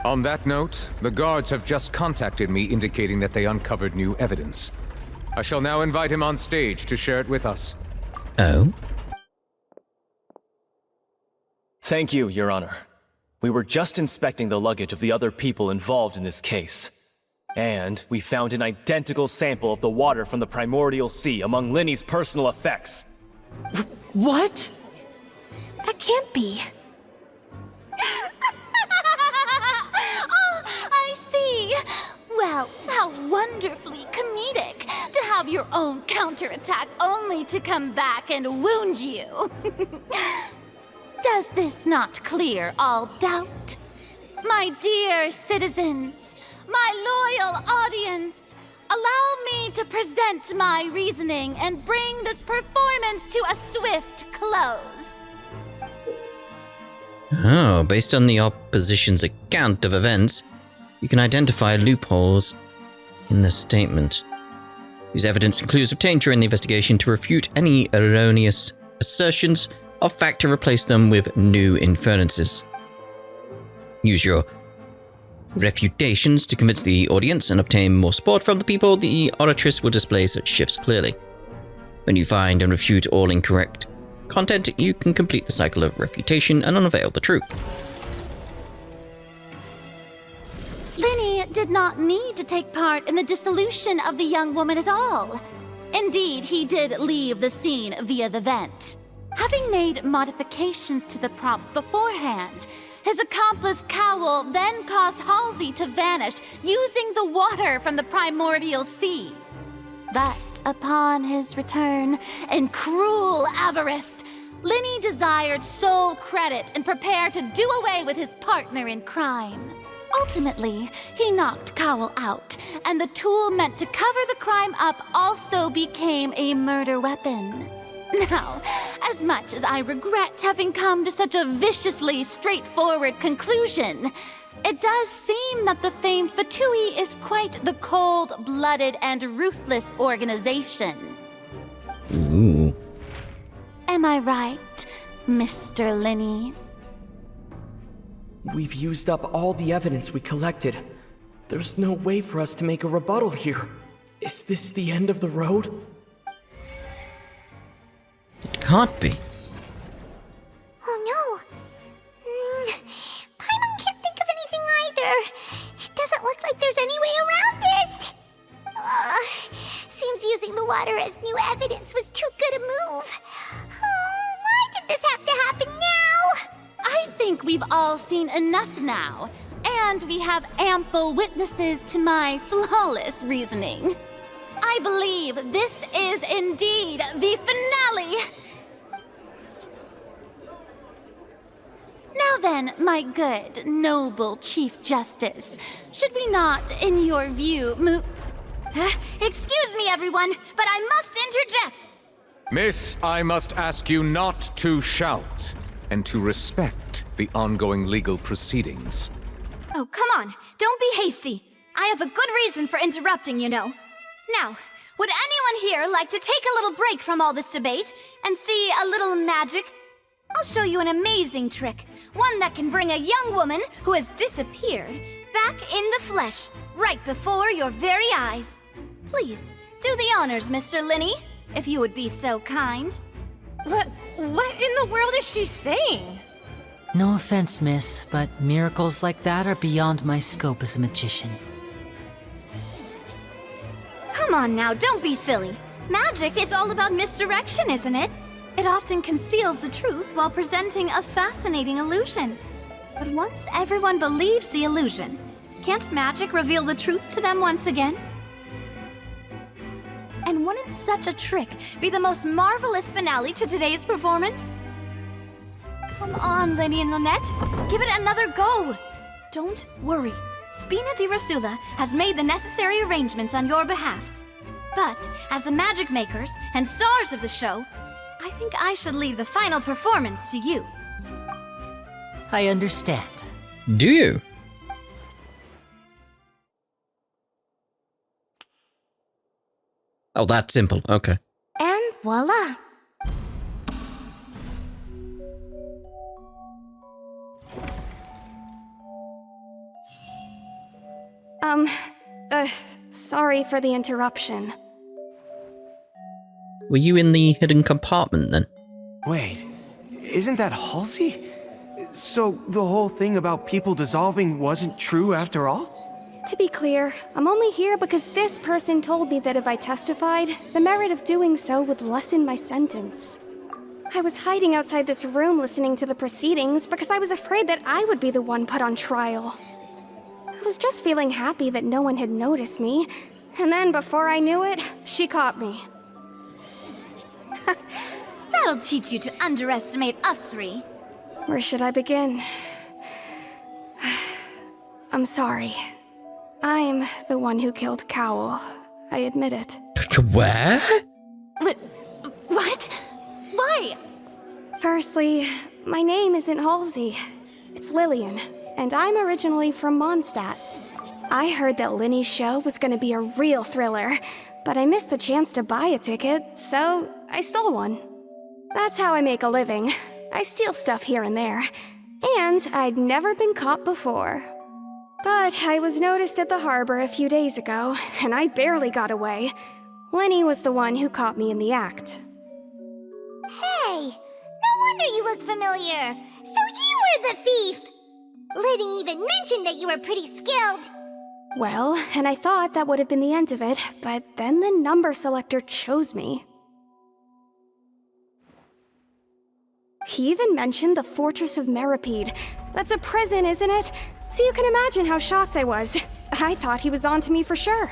On that note, the guards have just contacted me indicating that they uncovered new evidence. I shall now invite him on stage to share it with us. Oh? Thank you, Your Honor. We were just inspecting the luggage of the other people involved in this case. And we found an identical sample of the water from the primordial sea among Lyney's personal effects. What? That can't be. Oh, I see. Well, how wonderfully comedic to have your own counterattack only to come back and wound you. Does this not clear all doubt? My dear citizens, my loyal audience, allow me to present my reasoning and bring this performance to a swift close. Oh, based on the opposition's account of events, you can identify loopholes in the statement. Use evidence and clues obtained during the investigation to refute any erroneous assertions of fact to replace them with new inferences. Use your refutations to convince the audience and obtain more support from the people. The oratress will display such shifts clearly. When you find and refute all incorrect content, you can complete the cycle of refutation and unveil the truth. Lyney did not need to take part in the dissolution of the young woman at all. Indeed, he did leave the scene via the vent. Having made modifications to the props beforehand, his accomplice Cowl then caused Halsey to vanish using the water from the primordial sea. But upon his return, in cruel avarice, Lyney desired sole credit and prepared to do away with his partner in crime. Ultimately, he knocked Cowl out, and the tool meant to cover the crime up also became a murder weapon. Now, as much as I regret having come to such a viciously straightforward conclusion, it does seem that the famed Fatui is quite the cold-blooded and ruthless organization. Ooh. Am I right, Mr. Lyney? We've used up all the evidence we collected. There's no way for us to make a rebuttal here. Is this the end of the road? It can't be. Oh no. Paimon can't think of anything either. It doesn't look like there's any way around this. Seems using the water as new evidence was too good a move. Why did this have to happen now? I think we've all seen enough now, and we have ample witnesses to my flawless reasoning. I believe this is indeed the finale! Now then, my good, noble Chief Justice, should we not, in your view, move... Excuse me, everyone, but I must interject! Miss, I must ask you not to shout, and to respect the ongoing legal proceedings. Oh, come on, don't be hasty. I have a good reason for interrupting, you know. Now, would anyone here like to take a little break from all this debate and see a little magic? I'll show you an amazing trick, one that can bring a young woman who has disappeared back in the flesh, right before your very eyes. Please, do the honors, Mr. Lyney, if you would be so kind. What in the world is she saying? No offense, miss, but miracles like that are beyond my scope as a magician. Come on now, don't be silly. Magic is all about misdirection, isn't it? It often conceals the truth while presenting a fascinating illusion. But once everyone believes the illusion, can't magic reveal the truth to them once again? And wouldn't such a trick be the most marvelous finale to today's performance? Come on, Lyney and Lynette. Give it another go. Don't worry. Spina di Rasula has made the necessary arrangements on your behalf. But as the magic makers and stars of the show, I think I should leave the final performance to you. I understand. Do you? Oh, that's simple. Okay. And voila. Sorry for the interruption. Were you in the hidden compartment then? Wait, isn't that Halsey? So the whole thing about people dissolving wasn't true after all? To be clear, I'm only here because this person told me that if I testified, the merit of doing so would lessen my sentence. I was hiding outside this room listening to the proceedings because I was afraid that I would be the one put on trial. I was just feeling happy that no one had noticed me, and then before I knew it, she caught me. That'll teach you to underestimate us three. Where should I begin? I'm sorry. I'm the one who killed Cowl. I admit it. Where? What? Why? Firstly, my name isn't Halsey. It's Lillian, and I'm originally from Mondstadt. I heard that Lyney's show was gonna be a real thriller, but I missed the chance to buy a ticket, so I stole one. That's how I make a living. I steal stuff here and there. And I'd never been caught before. But I was noticed at the harbor a few days ago, and I barely got away. Lyney was the one who caught me in the act. Hey, no wonder you look familiar. So you were the thief! Lyney even mentioned that you were pretty skilled. Well, and I thought that would have been the end of it, but then the number selector chose me. He even mentioned the Fortress of Meripede. That's a prison, isn't it? So you can imagine how shocked I was. I thought he was onto me for sure.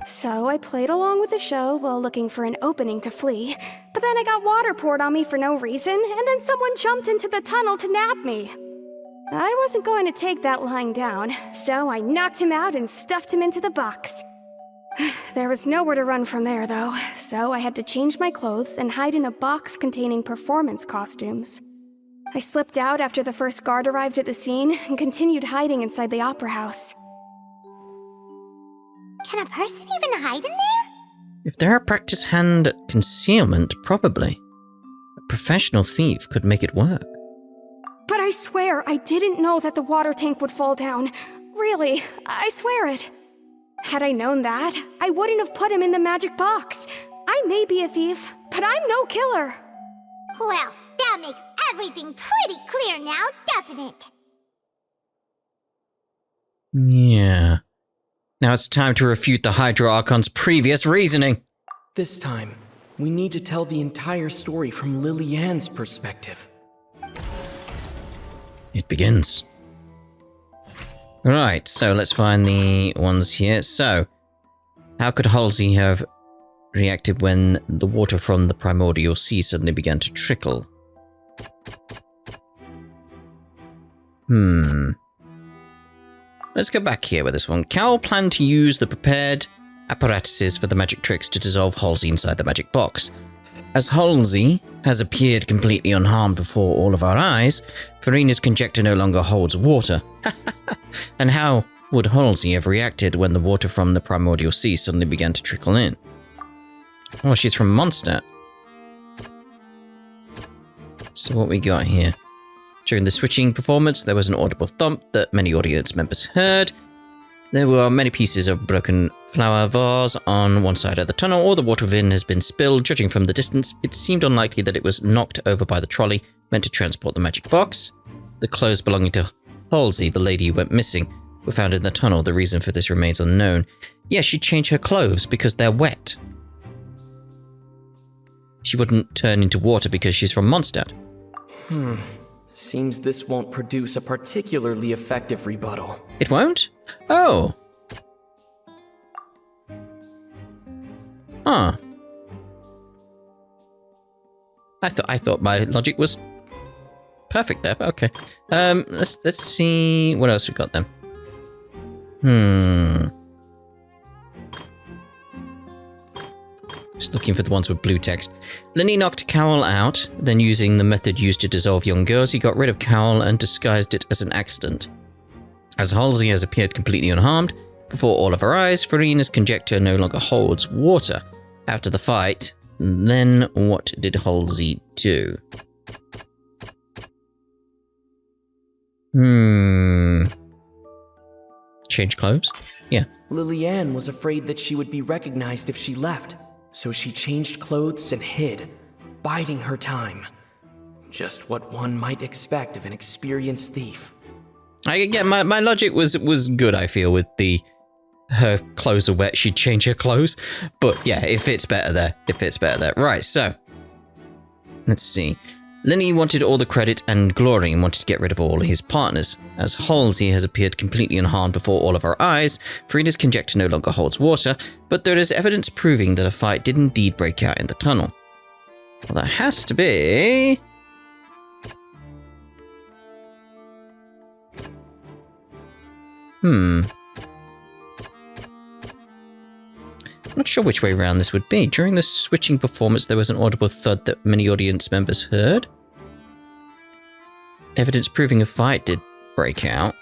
So I played along with the show while looking for an opening to flee, but then I got water poured on me for no reason, and then someone jumped into the tunnel to nab me. I wasn't going to take that lying down, so I knocked him out and stuffed him into the box. There was nowhere to run from there, though, so I had to change my clothes and hide in a box containing performance costumes. I slipped out after the first guard arrived at the scene and continued hiding inside the opera house. Can a person even hide in there? If there are practice hand concealment, probably. A professional thief could make it work. But I swear I didn't know that the water tank would fall down. Really, I swear it. Had I known that, I wouldn't have put him in the magic box. I may be a thief, but I'm no killer. Well, that makes everything pretty clear now, doesn't it? Yeah. Now it's time to refute the Hydra Archon's previous reasoning. This time, we need to tell the entire story from Lily-Ann's perspective. It begins. Right, so let's find the ones here. So, how could Halsey have reacted when the water from the primordial sea suddenly began to trickle? Let's go back here with this one. Cowell planned to use the prepared apparatuses for the magic tricks to dissolve Halsey inside the magic box. As Halsey has appeared completely unharmed before all of our eyes, Farina's conjecture no longer holds water. And how would Halsey have reacted when the water from the primordial sea suddenly began to trickle in? Oh, she's from Mondstadt. So what we got here? During the switching performance, there was an audible thump that many audience members heard. There were many pieces of broken flower vase on one side of the tunnel. All the water within has been spilled. Judging from the distance, it seemed unlikely that it was knocked over by the trolley meant to transport the magic box. The clothes belonging to Halsey, the lady who went missing, were found in the tunnel. The reason for this remains unknown. Yes, she changed her clothes because they're wet. She wouldn't turn into water because she's from Mondstadt. Seems this won't produce a particularly effective rebuttal. It won't? Oh. Huh. I thought my logic was perfect there, but okay. Let's see what else we got then. Just looking for the ones with blue text. Lyney knocked Cowell out, then using the method used to dissolve young girls, he got rid of Cowell and disguised it as an accident. As Halsey has appeared completely unharmed, before all of our eyes, Farina's conjecture no longer holds water. After the fight, then what did Halsey do? Change clothes? Yeah. Lily-Ann was afraid that she would be recognized if she left, so she changed clothes and hid, biding her time. Just what one might expect of an experienced thief. My logic was good, I feel, with her clothes are wet, she'd change her clothes. But yeah, it fits better there. Right, so let's see. Lyney wanted all the credit and glory and wanted to get rid of all his partners. As Halsey has appeared completely unharmed before all of our eyes, Farina's conjecture no longer holds water, but there is evidence proving that a fight did indeed break out in the tunnel. Well, that has to be... Not sure which way around this would be. During the switching performance, there was an audible thud that many audience members heard. Evidence proving a fight did break out.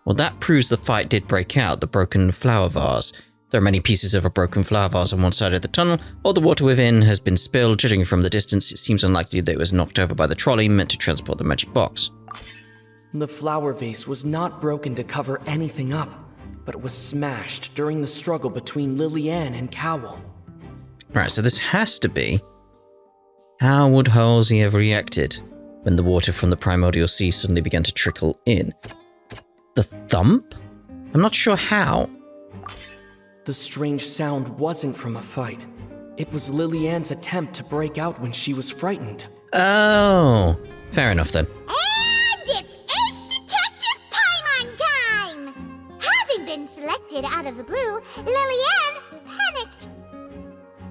Well, that proves the fight did break out. The broken flower vase. There are many pieces of a broken flower vase on one side of the tunnel. All the water within has been spilled. Judging from the distance, it seems unlikely that it was knocked over by the trolley meant to transport the magic box. The flower vase was not broken to cover anything up, but it was smashed during the struggle between Lillian and Cowell. Right, so this has to be... How would Halsey have reacted when the water from the primordial sea suddenly began to trickle in? The thump? I'm not sure how. The strange sound wasn't from a fight. It was Lillian's attempt to break out when she was frightened. Oh, fair enough then. And it's Ace Detective Paimon time! Having been selected out of the blue, Lillian panicked.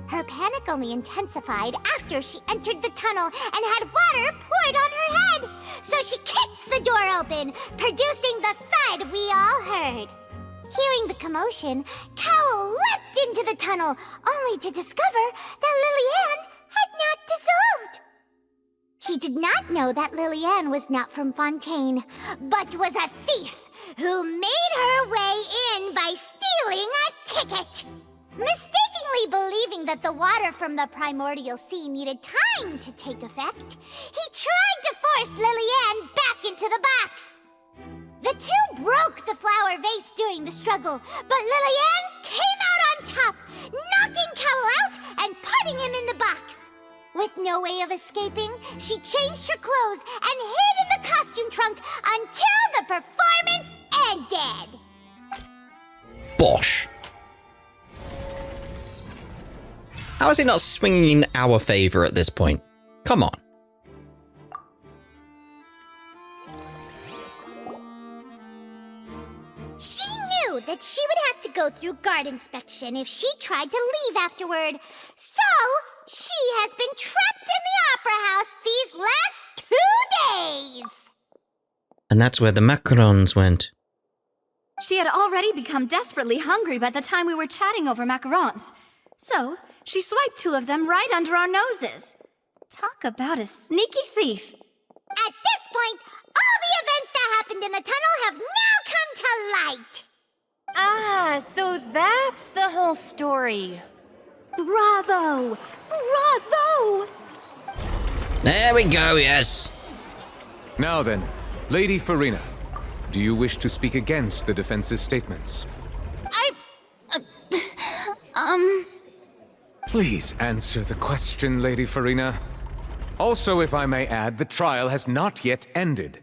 Her panic only intensified after she entered the tunnel and had water poured on her head. So she kicked the door open, producing the thud we all heard. Hearing the commotion, Cowell leapt into the tunnel, only to discover that Lillian had not dissolved. He did not know that Lillian was not from Fontaine, but was a thief who made her way in by stealing a ticket. Mistakenly believing that the water from the primordial sea needed time to take effect, he tried to force Lillian back into the box. The two broke the flower vase during the struggle, but Lillian came out on top, knocking Cowell out and putting him in the box. With no way of escaping, she changed her clothes and hid in the costume trunk until the performance ended. Bosh. How is it not swinging in our favor at this point? Come on. She knew that she would have to go through guard inspection if she tried to leave afterward. So, she has been trapped in the Opera House these last 2 days. And that's where the macarons went. She had already become desperately hungry by the time we were chatting over macarons. So, she swiped 2 of them right under our noses. Talk about a sneaky thief. At this point, all the events that happened in the tunnel have now come to light. Ah, so that's the whole story. Bravo! Bravo! There we go, yes. Now then, Lady Farina, do you wish to speak against the defense's statements? Please answer the question, Lady Farina. Also, if I may add, the trial has not yet ended.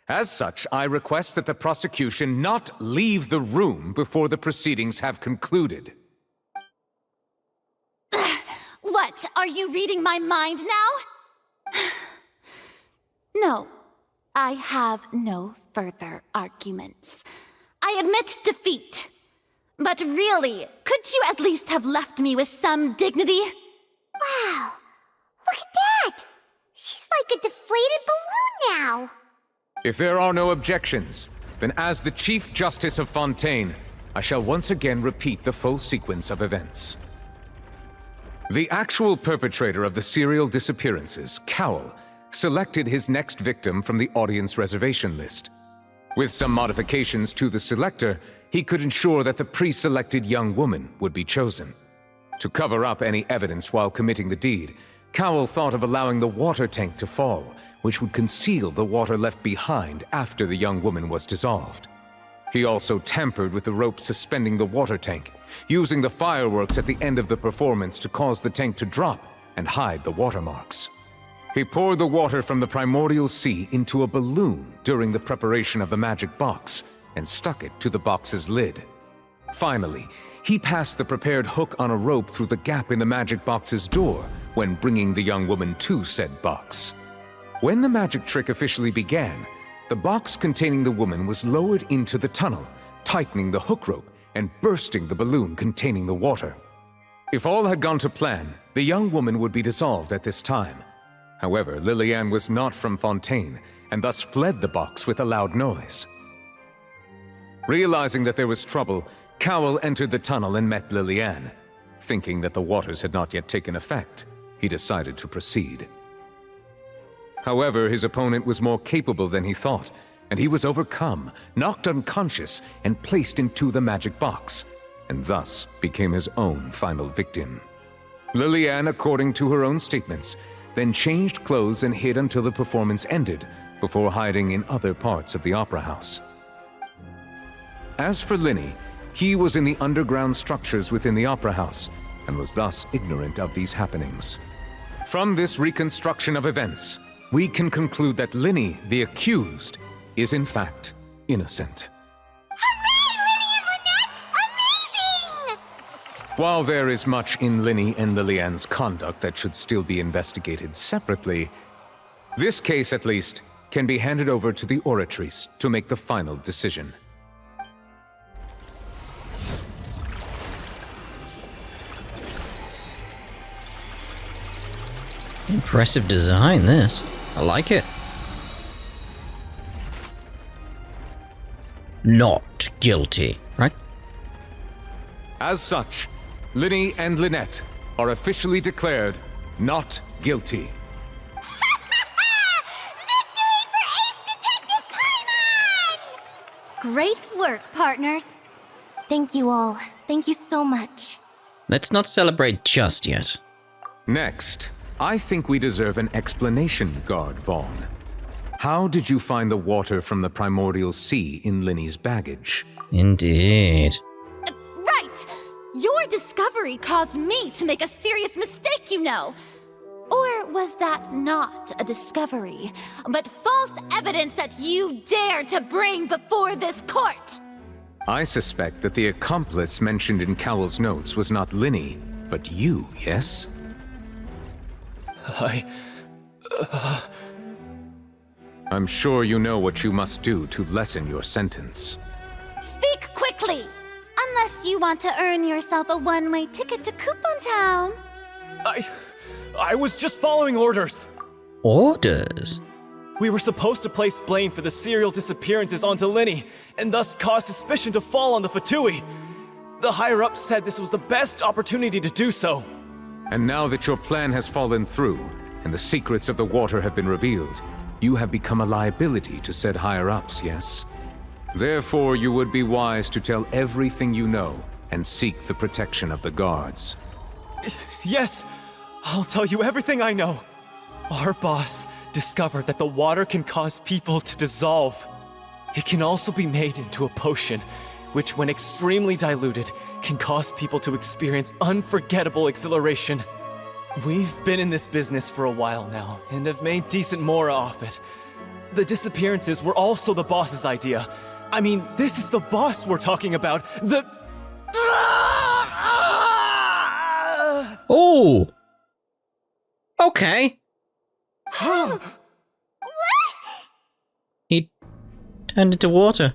As such, I request that the prosecution not leave the room before the proceedings have concluded. What? Are you reading my mind now? No, I have no further arguments. I admit defeat. But really, could you at least have left me with some dignity? Wow, look at that! She's like a deflated balloon now. If there are no objections, then as the Chief Justice of Fontaine, I shall once again repeat the full sequence of events. The actual perpetrator of the serial disappearances, Cowell, selected his next victim from the audience reservation list. With some modifications to the selector, he could ensure that the pre-selected young woman would be chosen. To cover up any evidence while committing the deed, Cowell thought of allowing the water tank to fall, which would conceal the water left behind after the young woman was dissolved. He also tampered with the rope suspending the water tank, using the fireworks at the end of the performance to cause the tank to drop and hide the watermarks. He poured the water from the primordial sea into a balloon during the preparation of the magic box and stuck it to the box's lid. Finally, he passed the prepared hook on a rope through the gap in the magic box's door when bringing the young woman to said box. When the magic trick officially began, the box containing the woman was lowered into the tunnel, tightening the hook rope and bursting the balloon containing the water. If all had gone to plan, the young woman would be dissolved at this time. However, Lillian was not from Fontaine and thus fled the box with a loud noise. Realizing that there was trouble, Cowell entered the tunnel and met Lillian. Thinking that the waters had not yet taken effect, he decided to proceed. However, his opponent was more capable than he thought, and he was overcome, knocked unconscious, and placed into the magic box. and thus became his own final victim. Lillian, according to her own statements, then changed clothes and hid until the performance ended, before hiding in other parts of the opera house. As for Lyney, he was in the underground structures within the opera house, and was thus ignorant of these happenings. From this reconstruction of events, we can conclude that Lyney, the accused, is in fact innocent. While there is much in Lyney and Lillian's conduct that should still be investigated separately, this case, at least, can be handed over to the Oratrice to make the final decision. Impressive design, this. I like it. Not guilty, right? As such, Lyney and Lynette are officially declared not guilty. Great work, partners. Thank you all. Thank you so much. Let's not celebrate just yet. Next, I think we deserve an explanation, Guard Vaughn. How did you find the water from the primordial sea in Lyney's baggage? Indeed. Right! Your discovery caused me to make a serious mistake, you know. Or was that not a discovery, but false evidence that you dared to bring before this court? I suspect that the accomplice mentioned in Cowell's notes was not Lyney, but you, yes? I'm sure you know what you must do to lessen your sentence. Speak quickly! Unless you want to earn yourself a one-way ticket to Coupon Town. I was just following orders. Orders? We were supposed to place blame for the serial disappearances onto Lyney, and thus cause suspicion to fall on the Fatui. The higher-ups said this was the best opportunity to do so. And now that your plan has fallen through, and the secrets of the water have been revealed, you have become a liability to said higher-ups, yes? Therefore, you would be wise to tell everything you know, and seek the protection of the guards. Yes, I'll tell you everything I know. Our boss discovered that the water can cause people to dissolve. It can also be made into a potion, which when extremely diluted, can cause people to experience unforgettable exhilaration. We've been in this business for a while now, and have made decent more off it. The disappearances were also the boss's idea. I mean, this is the boss we're talking about. Oh! Okay. He turned into water.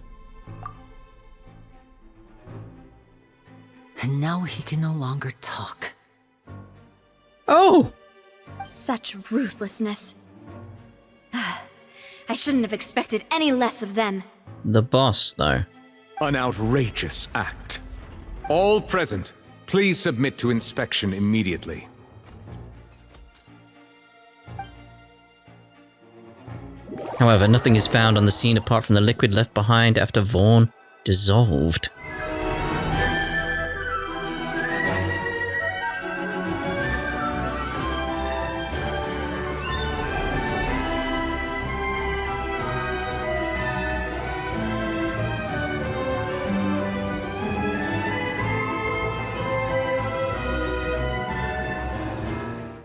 And now he can no longer talk. Oh! Such ruthlessness. I shouldn't have expected any less of them. The boss, though. An outrageous act. All present, please submit to inspection immediately. However, nothing is found on the scene apart from the liquid left behind after Vaughn dissolved.